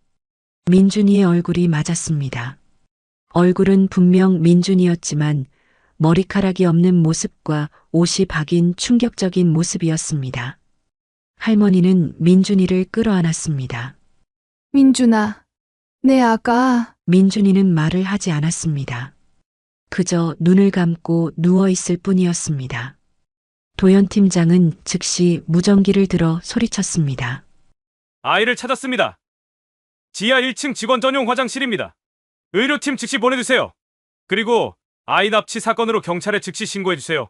민준이의 얼굴이 맞았습니다. 얼굴은 분명 민준이었지만 머리카락이 없는 모습과 옷이 박인 충격적인 모습이었습니다. 할머니는 민준이를 끌어안았습니다. 민준아, 내 아가. 민준이는 말을 하지 않았습니다. 그저 눈을 감고 누워 있을 뿐이었습니다. 도연 팀장은 즉시 무전기를 들어 소리쳤습니다. 아이를 찾았습니다. 지하 1층 직원 전용 화장실입니다. 의료팀 즉시 보내주세요. 그리고 아이 납치 사건으로 경찰에 즉시 신고해주세요.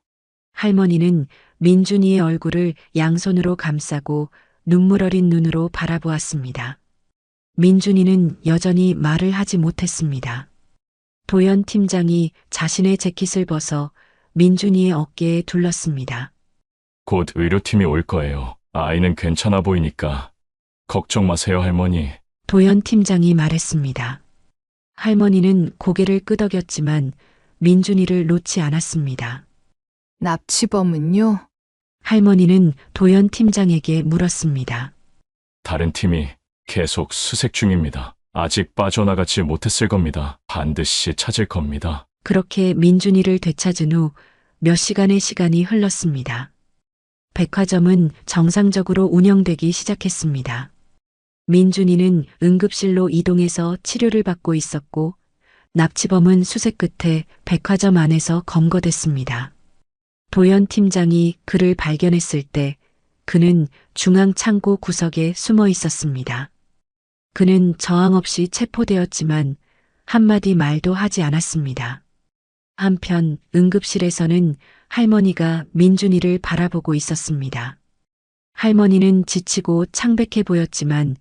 할머니는 민준이의 얼굴을 양손으로 감싸고 눈물 어린 눈으로 바라보았습니다. 민준이는 여전히 말을 하지 못했습니다. 도연 팀장이 자신의 재킷을 벗어 민준이의 어깨에 둘렀습니다. 곧 의료팀이 올 거예요. 아이는 괜찮아 보이니까 걱정 마세요, 할머니. 도연 팀장이 말했습니다. 할머니는 고개를 끄덕였지만 민준이를 놓지 않았습니다. 납치범은요? 할머니는 도연 팀장에게 물었습니다. 다른 팀이 계속 수색 중입니다. 아직 빠져나가지 못했을 겁니다. 반드시 찾을 겁니다. 그렇게 민준이를 되찾은 후 몇 시간의 시간이 흘렀습니다. 백화점은 정상적으로 운영되기 시작했습니다. 민준이는 응급실로 이동해서 치료를 받고 있었고 납치범은 수색 끝에 백화점 안에서 검거됐습니다. 도연 팀장이 그를 발견했을 때 그는 중앙 창고 구석에 숨어 있었습니다. 그는 저항 없이 체포되었지만 한마디 말도 하지 않았습니다. 한편 응급실에서는 할머니가 민준이를 바라보고 있었습니다. 할머니는 지치고 창백해 보였지만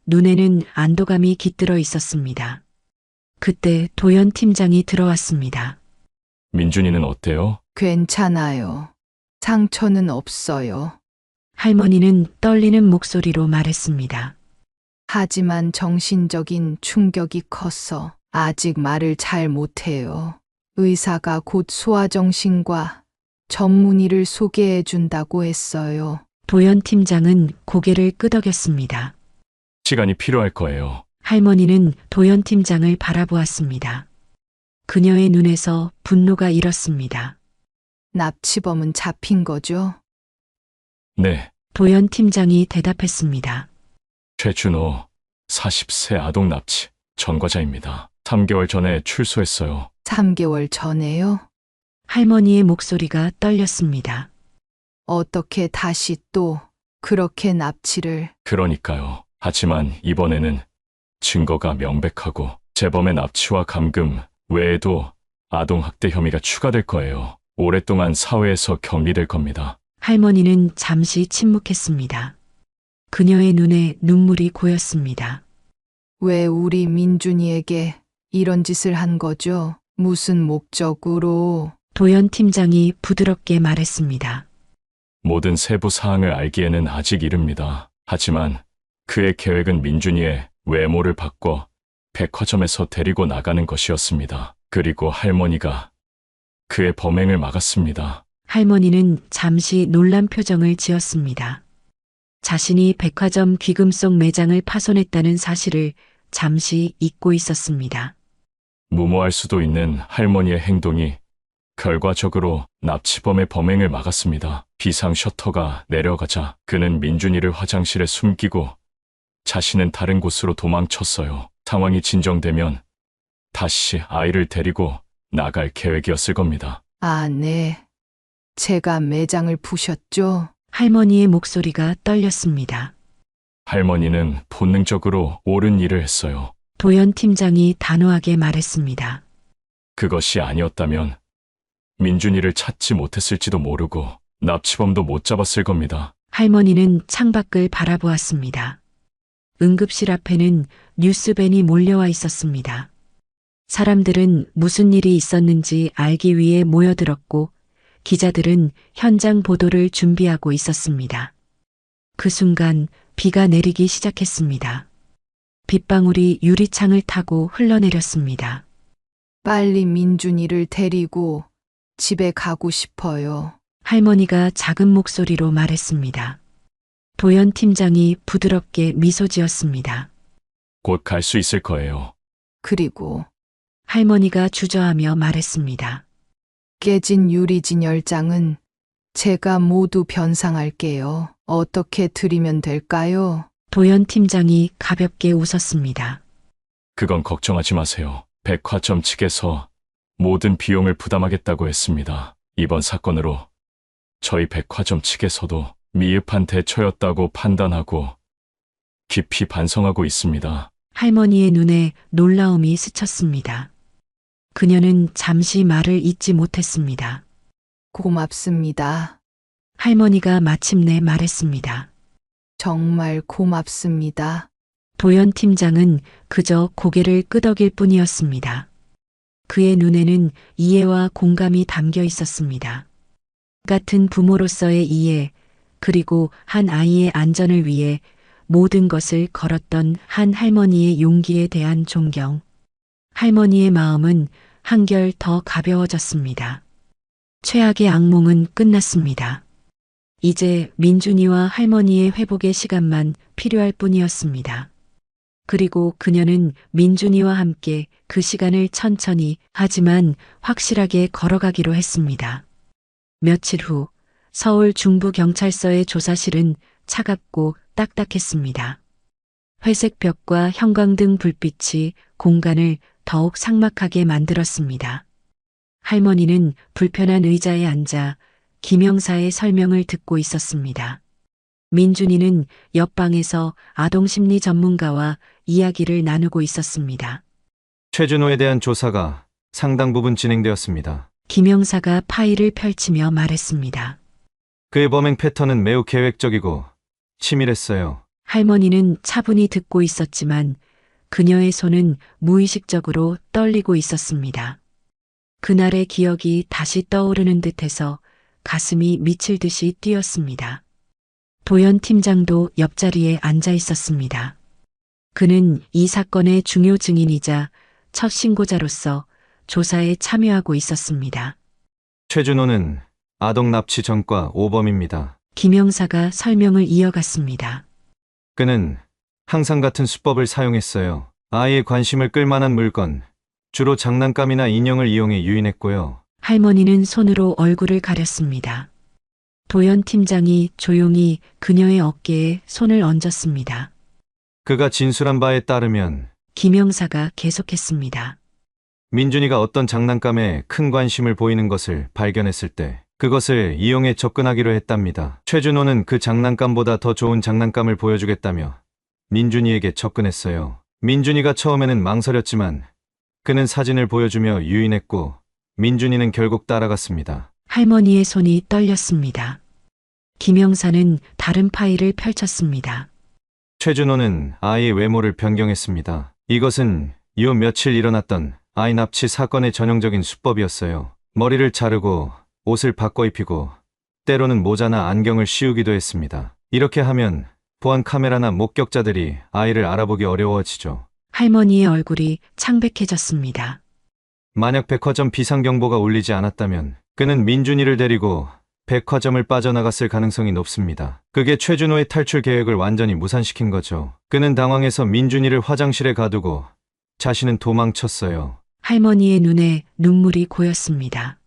눈에는 안도감이 깃들어 있었습니다. 그때 도연 팀장이 들어왔습니다. 민준이는 어때요? 괜찮아요. 상처는 없어요. 할머니는 떨리는 목소리로 말했습니다. 하지만 정신적인 충격이 커서 아직 말을 잘 못해요. 의사가 곧 소아정신과 전문의를 소개해 준다고 했어요. 도연 팀장은 고개를 끄덕였습니다. 시간이 필요할 거예요. 할머니는 도연 팀장을 바라보았습니다. 그녀의 눈에서 분노가 일었습니다. 납치범은 잡힌 거죠? 네, 도연 팀장이 대답했습니다. 최준호, 40세 아동 납치 전과자입니다. 3개월 전에 출소했어요. 3개월 전에요? 할머니의 목소리가 떨렸습니다. 어떻게 다시 또 그렇게 납치를... 그러니까요. 하지만 이번에는 증거가 명백하고 재범의 납치와 감금 외에도 아동학대 혐의가 추가될 거예요. 오랫동안 사회에서 격리될 겁니다. 할머니는 잠시 침묵했습니다. 그녀의 눈에 눈물이 고였습니다. 왜 우리 민준이에게 이런 짓을 한 거죠? 무슨 목적으로? 도연 팀장이 부드럽게 말했습니다. 모든 세부 사항을 알기에는 아직 이릅니다. 하지만 그의 계획은 민준이의 외모를 바꿔 백화점에서 데리고 나가는 것이었습니다. 그리고 할머니가 그의 범행을 막았습니다. 할머니는 잠시 놀란 표정을 지었습니다. 자신이 백화점 귀금속 매장을 파손했다는 사실을 잠시 잊고 있었습니다. 무모할 수도 있는 할머니의 행동이 결과적으로 납치범의 범행을 막았습니다. 비상 셔터가 내려가자 그는 민준이를 화장실에 숨기고 자신은 다른 곳으로 도망쳤어요. 상황이 진정되면 다시 아이를 데리고 나갈 계획이었을 겁니다. 아, 네. 제가 매장을 부셨죠? 할머니의 목소리가 떨렸습니다. 할머니는 본능적으로 옳은 일을 했어요. 도연 팀장이 단호하게 말했습니다. 그것이 아니었다면 민준이를 찾지 못했을지도 모르고 납치범도 못 잡았을 겁니다. 할머니는 창밖을 바라보았습니다. 응급실 앞에는 뉴스밴이 몰려와 있었습니다. 사람들은 무슨 일이 있었는지 알기 위해 모여들었고 기자들은 현장 보도를 준비하고 있었습니다. 그 순간 비가 내리기 시작했습니다. 빗방울이 유리창을 타고 흘러내렸습니다. 빨리 민준이를 데리고 집에 가고 싶어요. 할머니가 작은 목소리로 말했습니다. 도연 팀장이 부드럽게 미소 지었습니다. 곧 갈 수 있을 거예요. 그리고 할머니가 주저하며 말했습니다. 깨진 유리진 10장은 제가 모두 변상할게요. 어떻게 드리면 될까요? 도연 팀장이 가볍게 웃었습니다. 그건 걱정하지 마세요. 백화점 측에서 모든 비용을 부담하겠다고 했습니다. 이번 사건으로 저희 백화점 측에서도 미흡한 대처였다고 판단하고 깊이 반성하고 있습니다. 할머니의 눈에 놀라움이 스쳤습니다. 그녀는 잠시 말을 잇지 못했습니다. 고맙습니다. 할머니가 마침내 말했습니다. 정말 고맙습니다. 도연 팀장은 그저 고개를 끄덕일 뿐이었습니다. 그의 눈에는 이해와 공감이 담겨 있었습니다. 같은 부모로서의 이해, 그리고 한 아이의 안전을 위해 모든 것을 걸었던 한 할머니의 용기에 대한 존경. 할머니의 마음은 한결 더 가벼워졌습니다. 최악의 악몽은 끝났습니다. 이제 민준이와 할머니의 회복의 시간만 필요할 뿐이었습니다. 그리고 그녀는 민준이와 함께 그 시간을 천천히 하지만 확실하게 걸어가기로 했습니다. 며칠 후 서울 중부경찰서의 조사실은 차갑고 딱딱했습니다. 회색 벽과 형광등 불빛이 공간을 더욱 삭막하게 만들었습니다. 할머니는 불편한 의자에 앉아 김영사의 설명을 듣고 있었습니다. 민준이는 옆방에서 아동심리 전문가와 이야기를 나누고 있었습니다. 최준호에 대한 조사가 상당 부분 진행되었습니다. 김영사가 파일을 펼치며 말했습니다. 그의 범행 패턴은 매우 계획적이고 치밀했어요. 할머니는 차분히 듣고 있었지만 그녀의 손은 무의식적으로 떨리고 있었습니다. 그날의 기억이 다시 떠오르는 듯해서 가슴이 미칠 듯이 뛰었습니다. 도연 팀장도 옆자리에 앉아 있었습니다. 그는 이 사건의 중요 증인이자 첫 신고자로서 조사에 참여하고 있었습니다. 최준호는 아동 납치 전과 5범입니다. 김영사가 설명을 이어갔습니다. 그는 항상 같은 수법을 사용했어요. 아이의 관심을 끌만한 물건, 주로 장난감이나 인형을 이용해 유인했고요. 할머니는 손으로 얼굴을 가렸습니다. 도연 팀장이 조용히 그녀의 어깨에 손을 얹었습니다. 그가 진술한 바에 따르면 김영사가 계속했습니다. 민준이가 어떤 장난감에 큰 관심을 보이는 것을 발견했을 때 그것을 이용해 접근하기로 했답니다. 최준호는 그 장난감보다 더 좋은 장난감을 보여주겠다며 민준이에게 접근했어요. 민준이가 처음에는 망설였지만 그는 사진을 보여주며 유인했고 민준이는 결국 따라갔습니다. 할머니의 손이 떨렸습니다. 김영사는 다른 파일을 펼쳤습니다. 최준호는 아이의 외모를 변경했습니다. 이것은 요 며칠 일어났던 아이 납치 사건의 전형적인 수법이었어요. 머리를 자르고 옷을 바꿔 입히고 때로는 모자나 안경을 씌우기도 했습니다. 이렇게 하면 보안 카메라나 목격자들이 아이를 알아보기 어려워지죠. 할머니의 얼굴이 창백해졌습니다. 만약 백화점 비상경보가 울리지 않았다면 그는 민준이를 데리고 백화점을 빠져나갔을 가능성이 높습니다. 그게 최준호의 탈출 계획을 완전히 무산시킨 거죠. 그는 당황해서 민준이를 화장실에 가두고 자신은 도망쳤어요. 할머니의 눈에 눈물이 고였습니다.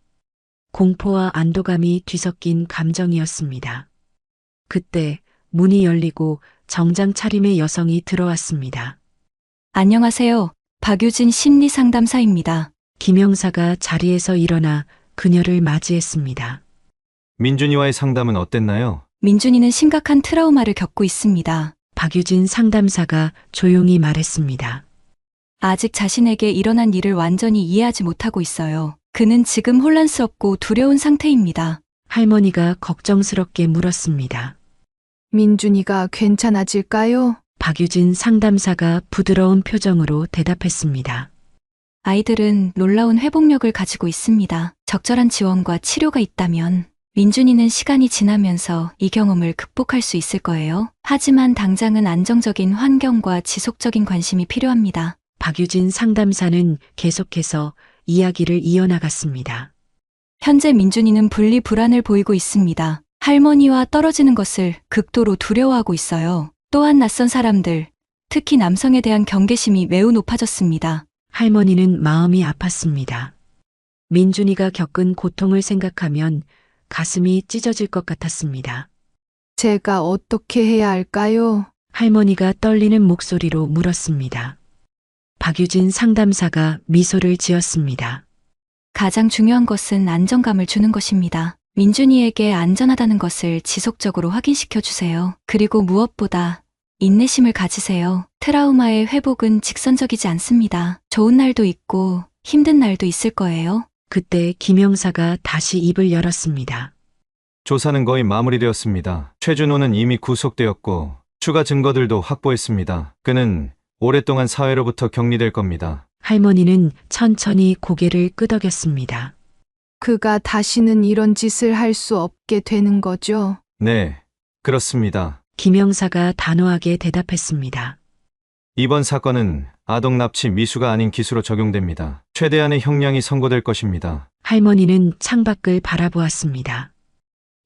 공포와 안도감이 뒤섞인 감정이었습니다. 그때 문이 열리고 정장 차림의 여성이 들어왔습니다. 안녕하세요. 박유진 심리상담사입니다. 김영사가 자리에서 일어나 그녀를 맞이했습니다. 민준이와의 상담은 어땠나요? 민준이는 심각한 트라우마를 겪고 있습니다. 박유진 상담사가 조용히 말했습니다. 아직 자신에게 일어난 일을 완전히 이해하지 못하고 있어요. 그는 지금 혼란스럽고 두려운 상태입니다. 할머니가 걱정스럽게 물었습니다. 민준이가 괜찮아질까요? 박유진 상담사가 부드러운 표정으로 대답했습니다. 아이들은 놀라운 회복력을 가지고 있습니다. 적절한 지원과 치료가 있다면 민준이는 시간이 지나면서 이 경험을 극복할 수 있을 거예요. 하지만 당장은 안정적인 환경과 지속적인 관심이 필요합니다. 박유진 상담사는 계속해서 이야기를 이어나갔습니다. 현재 민준이는 분리 불안을 보이고 있습니다. 할머니와 떨어지는 것을 극도로 두려워하고 있어요. 또한 낯선 사람들, 특히 남성에 대한 경계심이 매우 높아졌습니다. 할머니는 마음이 아팠습니다. 민준이가 겪은 고통을 생각하면 가슴이 찢어질 것 같았습니다. 제가 어떻게 해야 할까요? 할머니가 떨리는 목소리로 물었습니다. 박유진 상담사가 미소를 지었습니다. 가장 중요한 것은 안정감을 주는 것입니다. 민준이에게 안전하다는 것을 지속적으로 확인시켜 주세요. 그리고 무엇보다 인내심을 가지세요. 트라우마의 회복은 직선적이지 않습니다. 좋은 날도 있고 힘든 날도 있을 거예요. 그때 김영사가 다시 입을 열었습니다. 조사는 거의 마무리되었습니다. 최준호는 이미 구속되었고 추가 증거들도 확보했습니다. 그는 오랫동안 사회로부터 격리될 겁니다. 할머니는 천천히 고개를 끄덕였습니다. 그가 다시는 이런 짓을 할 수 없게 되는 거죠? 네, 그렇습니다. 김영사가 단호하게 대답했습니다. 이번 사건은 아동 납치 미수가 아닌 기수로 적용됩니다. 최대한의 형량이 선고될 것입니다. 할머니는 창밖을 바라보았습니다.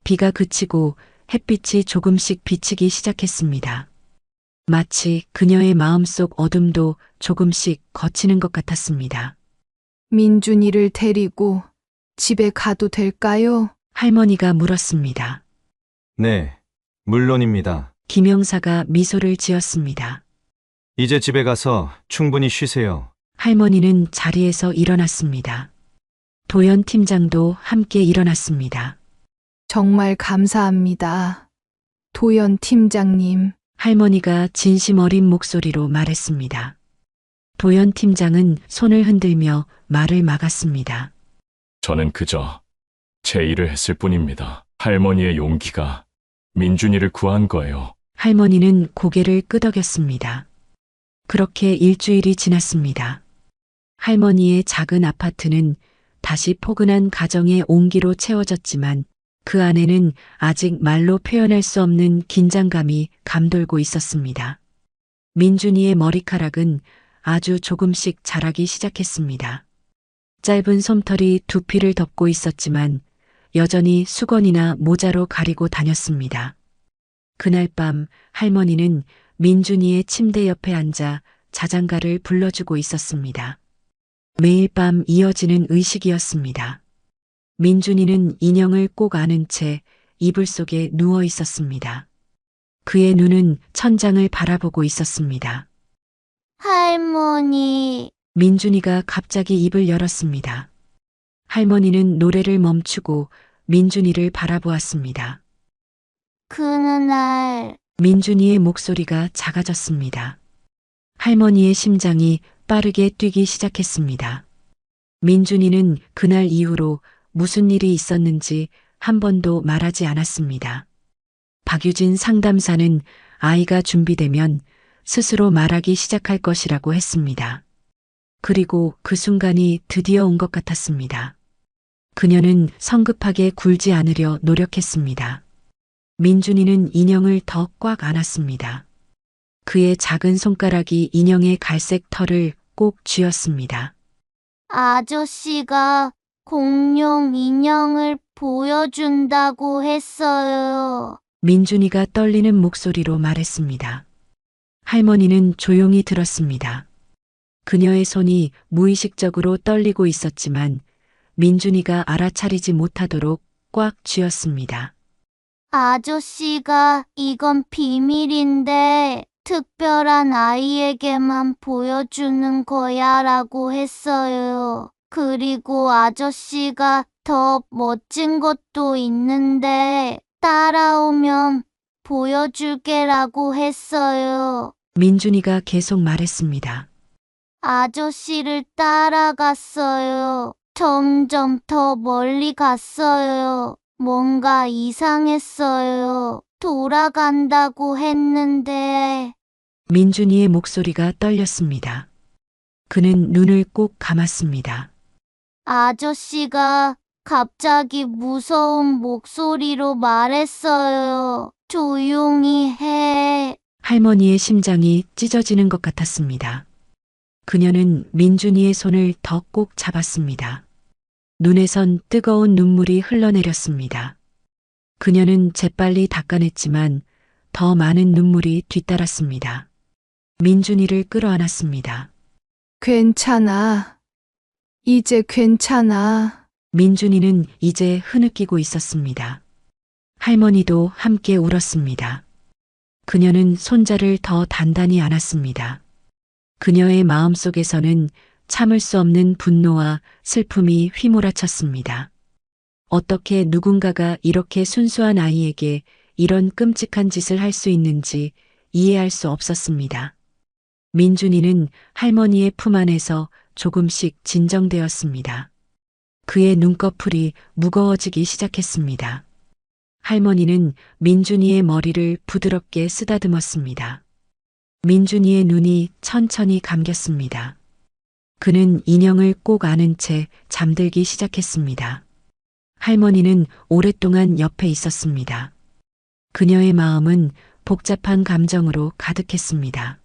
비가 그치고 햇빛이 조금씩 비치기 시작했습니다. 마치 그녀의 마음속 어둠도 조금씩 걷히는 것 같았습니다. 민준이를 데리고 집에 가도 될까요? 할머니가 물었습니다. 네, 물론입니다. 김영사가 미소를 지었습니다. 이제 집에 가서 충분히 쉬세요. 할머니는 자리에서 일어났습니다. 도연 팀장도 함께 일어났습니다. 정말 감사합니다. 도연 팀장님. 할머니가 진심 어린 목소리로 말했습니다. 도연 팀장은 손을 흔들며 말을 막았습니다. 저는 그저 제 일을 했을 뿐입니다. 할머니의 용기가 민준이를 구한 거예요. 할머니는 고개를 끄덕였습니다. 그렇게 일주일이 지났습니다. 할머니의 작은 아파트는 다시 포근한 가정의 온기로 채워졌지만 그 안에는 아직 말로 표현할 수 없는 긴장감이 감돌고 있었습니다. 민준이의 머리카락은 아주 조금씩 자라기 시작했습니다. 짧은 솜털이 두피를 덮고 있었지만 여전히 수건이나 모자로 가리고 다녔습니다. 그날 밤 할머니는 민준이의 침대 옆에 앉아 자장가를 불러주고 있었습니다. 매일 밤 이어지는 의식이었습니다. 민준이는 인형을 꼭 안은 채 이불 속에 누워 있었습니다. 그의 눈은 천장을 바라보고 있었습니다. 할머니, 민준이가 갑자기 입을 열었습니다. 할머니는 노래를 멈추고 민준이를 바라보았습니다. 그날 민준이의 목소리가 작아졌습니다. 할머니의 심장이 빠르게 뛰기 시작했습니다. 민준이는 그날 이후로 무슨 일이 있었는지 한 번도 말하지 않았습니다. 박유진 상담사는 아이가 준비되면 스스로 말하기 시작할 것이라고 했습니다. 그리고 그 순간이 드디어 온 것 같았습니다. 그녀는 성급하게 굴지 않으려 노력했습니다. 민준이는 인형을 더 꽉 안았습니다. 그의 작은 손가락이 인형의 갈색 털을 꼭 쥐었습니다. 아저씨가 공룡 인형을 보여준다고 했어요. 민준이가 떨리는 목소리로 말했습니다. 할머니는 조용히 들었습니다. 그녀의 손이 무의식적으로 떨리고 있었지만 민준이가 알아차리지 못하도록 꽉 쥐었습니다. 아저씨가 이건 비밀인데 특별한 아이에게만 보여주는 거야 라고 했어요. 그리고 아저씨가 더 멋진 것도 있는데 따라오면 보여줄게라고 했어요. 민준이가 계속 말했습니다. 아저씨를 따라갔어요. 점점 더 멀리 갔어요. 뭔가 이상했어요. 돌아간다고 했는데. 민준이의 목소리가 떨렸습니다. 그는 눈을 꼭 감았습니다. 아저씨가 갑자기 무서운 목소리로 말했어요. 조용히 해. 할머니의 심장이 찢어지는 것 같았습니다. 그녀는 민준이의 손을 더 꼭 잡았습니다. 눈에선 뜨거운 눈물이 흘러내렸습니다. 그녀는 재빨리 닦아냈지만 더 많은 눈물이 뒤따랐습니다. 민준이를 끌어안았습니다. 괜찮아. 이제 괜찮아. 민준이는 이제 흐느끼고 있었습니다. 할머니도 함께 울었습니다. 그녀는 손자를 더 단단히 안았습니다. 그녀의 마음속에서는 참을 수 없는 분노와 슬픔이 휘몰아쳤습니다. 어떻게 누군가가 이렇게 순수한 아이에게 이런 끔찍한 짓을 할 수 있는지 이해할 수 없었습니다. 민준이는 할머니의 품 안에서 조금씩 진정되었습니다. 그의 눈꺼풀이 무거워지기 시작했습니다. 할머니는 민준이의 머리를 부드럽게 쓰다듬었습니다. 민준이의 눈이 천천히 감겼습니다. 그는 인형을 꼭 안은 채 잠들기 시작했습니다. 할머니는 오랫동안 옆에 있었습니다. 그녀의 마음은 복잡한 감정으로 가득했습니다.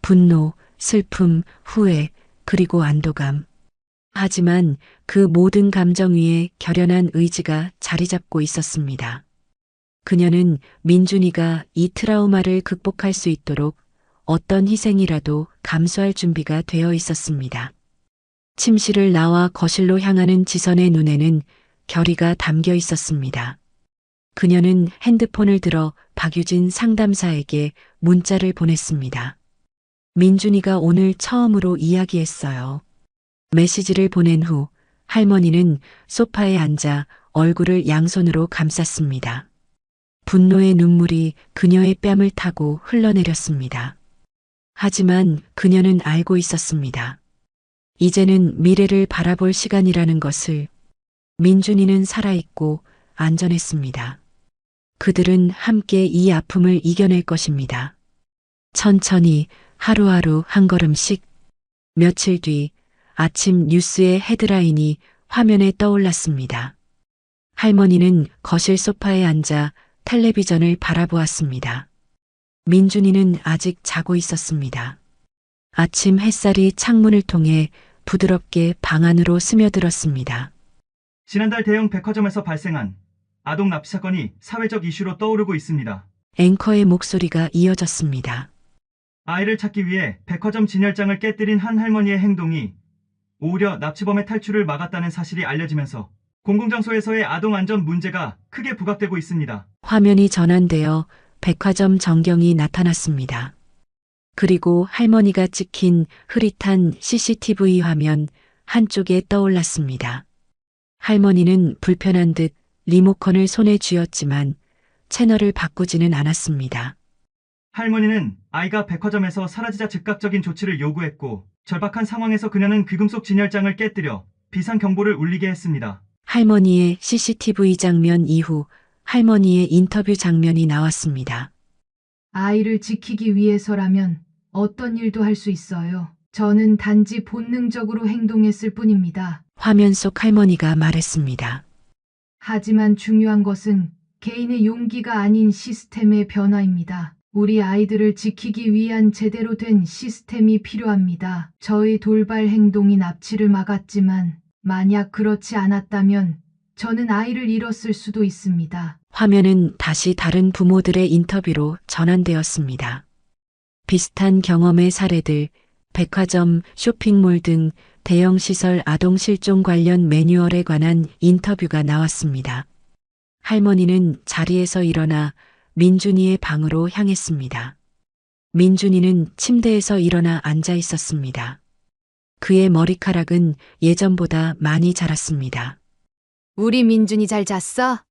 분노, 슬픔, 후회, 그리고 안도감. 하지만 그 모든 감정 위에 결연한 의지가 자리 잡고 있었습니다. 그녀는 민준이가 이 트라우마를 극복할 수 있도록 어떤 희생이라도 감수할 준비가 되어 있었습니다. 침실을 나와 거실로 향하는 지선의 눈에는 결의가 담겨 있었습니다. 그녀는 핸드폰을 들어 박유진 상담사에게 문자를 보냈습니다. 민준이가 오늘 처음으로 이야기했어요. 메시지를 보낸 후 할머니는 소파에 앉아 얼굴을 양손으로 감쌌습니다. 분노의 눈물이 그녀의 뺨을 타고 흘러내렸습니다. 하지만 그녀는 알고 있었습니다. 이제는 미래를 바라볼 시간이라는 것을. 민준이는 살아있고 안전했습니다. 그들은 함께 이 아픔을 이겨낼 것입니다. 천천히 하루하루 한 걸음씩. 며칠 뒤 아침 뉴스의 헤드라인이 화면에 떠올랐습니다. 할머니는 거실 소파에 앉아 텔레비전을 바라보았습니다. 민준이는 아직 자고 있었습니다. 아침 햇살이 창문을 통해 부드럽게 방 안으로 스며들었습니다. 지난달 대형 백화점에서 발생한 아동 납치 사건이 사회적 이슈로 떠오르고 있습니다. 앵커의 목소리가 이어졌습니다. 아이를 찾기 위해 백화점 진열장을 깨뜨린 한 할머니의 행동이 오히려 납치범의 탈출을 막았다는 사실이 알려지면서 공공장소에서의 아동 안전 문제가 크게 부각되고 있습니다. 화면이 전환되어 백화점 전경이 나타났습니다. 그리고 할머니가 찍힌 흐릿한 CCTV 화면 한쪽에 떠올랐습니다. 할머니는 불편한 듯 리모컨을 손에 쥐었지만 채널을 바꾸지는 않았습니다. 할머니는 아이가 백화점에서 사라지자 즉각적인 조치를 요구했고 절박한 상황에서 그녀는 귀금속 진열장을 깨뜨려 비상경보를 울리게 했습니다. 할머니의 CCTV 장면 이후 할머니의 인터뷰 장면이 나왔습니다. 아이를 지키기 위해서라면 어떤 일도 할 수 있어요. 저는 단지 본능적으로 행동했을 뿐입니다. 화면 속 할머니가 말했습니다. 하지만 중요한 것은 개인의 용기가 아닌 시스템의 변화입니다. 우리 아이들을 지키기 위한 제대로 된 시스템이 필요합니다. 저의 돌발 행동이 납치를 막았지만 만약 그렇지 않았다면 저는 아이를 잃었을 수도 있습니다. 화면은 다시 다른 부모들의 인터뷰로 전환되었습니다. 비슷한 경험의 사례들, 백화점, 쇼핑몰 등 대형 시설 아동 실종 관련 매뉴얼에 관한 인터뷰가 나왔습니다. 할머니는 자리에서 일어나 민준이의 방으로 향했습니다. 민준이는 침대에서 일어나 앉아 있었습니다. 그의 머리카락은 예전보다 많이 자랐습니다. 우리 민준이 잘 잤어?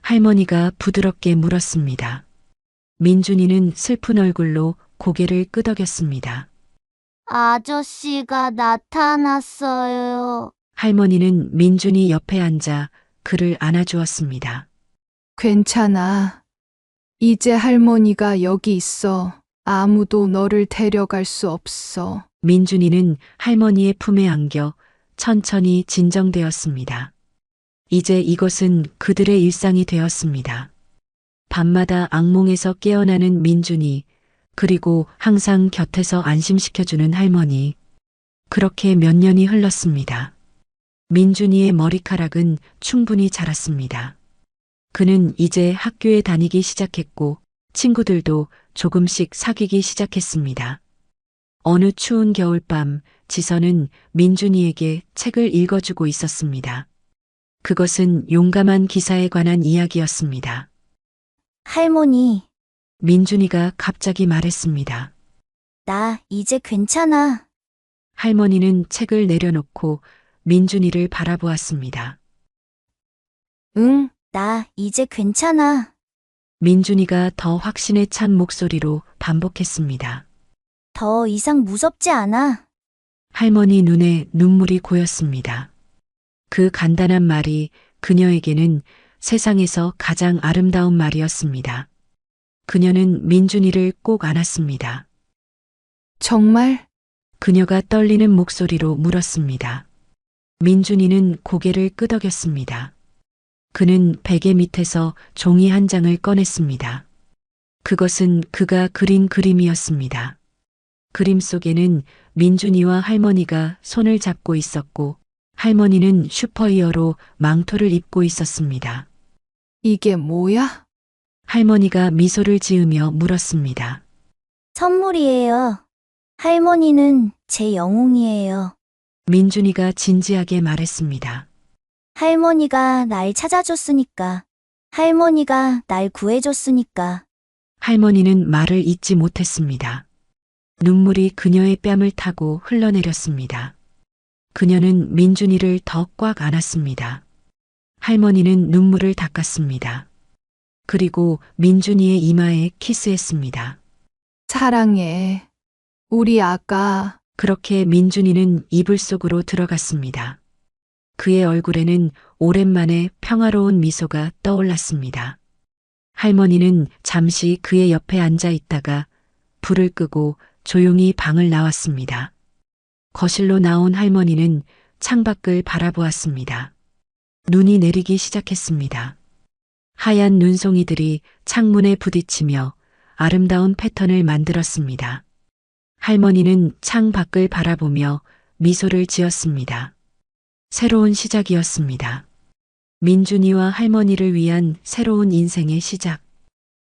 할머니가 부드럽게 물었습니다. 민준이는 슬픈 얼굴로 고개를 끄덕였습니다. 아저씨가 나타났어요. 할머니는 민준이 옆에 앉아 그를 안아주었습니다. 괜찮아. 이제 할머니가 여기 있어. 아무도 너를 데려갈 수 없어. 민준이는 할머니의 품에 안겨 천천히 진정되었습니다. 이제 이것은 그들의 일상이 되었습니다. 밤마다 악몽에서 깨어나는 민준이, 그리고 항상 곁에서 안심시켜주는 할머니. 그렇게 몇 년이 흘렀습니다. 민준이의 머리카락은 충분히 자랐습니다. 그는 이제 학교에 다니기 시작했고, 친구들도 조금씩 사귀기 시작했습니다. 어느 추운 겨울밤, 지선은 민준이에게 책을 읽어주고 있었습니다. 그것은 용감한 기사에 관한 이야기였습니다. 할머니, 민준이가 갑자기 말했습니다. 나 이제 괜찮아. 할머니는 책을 내려놓고 민준이를 바라보았습니다. 응? 나 이제 괜찮아. 민준이가 더 확신에 찬 목소리로 반복했습니다. 더 이상 무섭지 않아. 할머니 눈에 눈물이 고였습니다. 그 간단한 말이 그녀에게는 세상에서 가장 아름다운 말이었습니다. 그녀는 민준이를 꼭 안았습니다. 정말? 그녀가 떨리는 목소리로 물었습니다. 민준이는 고개를 끄덕였습니다. 그는 베개 밑에서 종이 한 장을 꺼냈습니다. 그것은 그가 그린 그림이었습니다. 그림 속에는 민준이와 할머니가 손을 잡고 있었고, 할머니는 슈퍼히어로 망토를 입고 있었습니다. 이게 뭐야? 할머니가 미소를 지으며 물었습니다. 선물이에요. 할머니는 제 영웅이에요. 민준이가 진지하게 말했습니다. 할머니가 날 찾아줬으니까. 할머니가 날 구해줬으니까. 할머니는 말을 잇지 못했습니다. 눈물이 그녀의 뺨을 타고 흘러내렸습니다. 그녀는 민준이를 더 꽉 안았습니다. 할머니는 눈물을 닦았습니다. 그리고 민준이의 이마에 키스했습니다. 사랑해. 우리 아가. 그렇게 민준이는 이불 속으로 들어갔습니다. 그의 얼굴에는 오랜만에 평화로운 미소가 떠올랐습니다. 할머니는 잠시 그의 옆에 앉아 있다가 불을 끄고 조용히 방을 나왔습니다. 거실로 나온 할머니는 창밖을 바라보았습니다. 눈이 내리기 시작했습니다. 하얀 눈송이들이 창문에 부딪히며 아름다운 패턴을 만들었습니다. 할머니는 창 밖을 바라보며 미소를 지었습니다. 새로운 시작이었습니다. 민준이와 할머니를 위한 새로운 인생의 시작.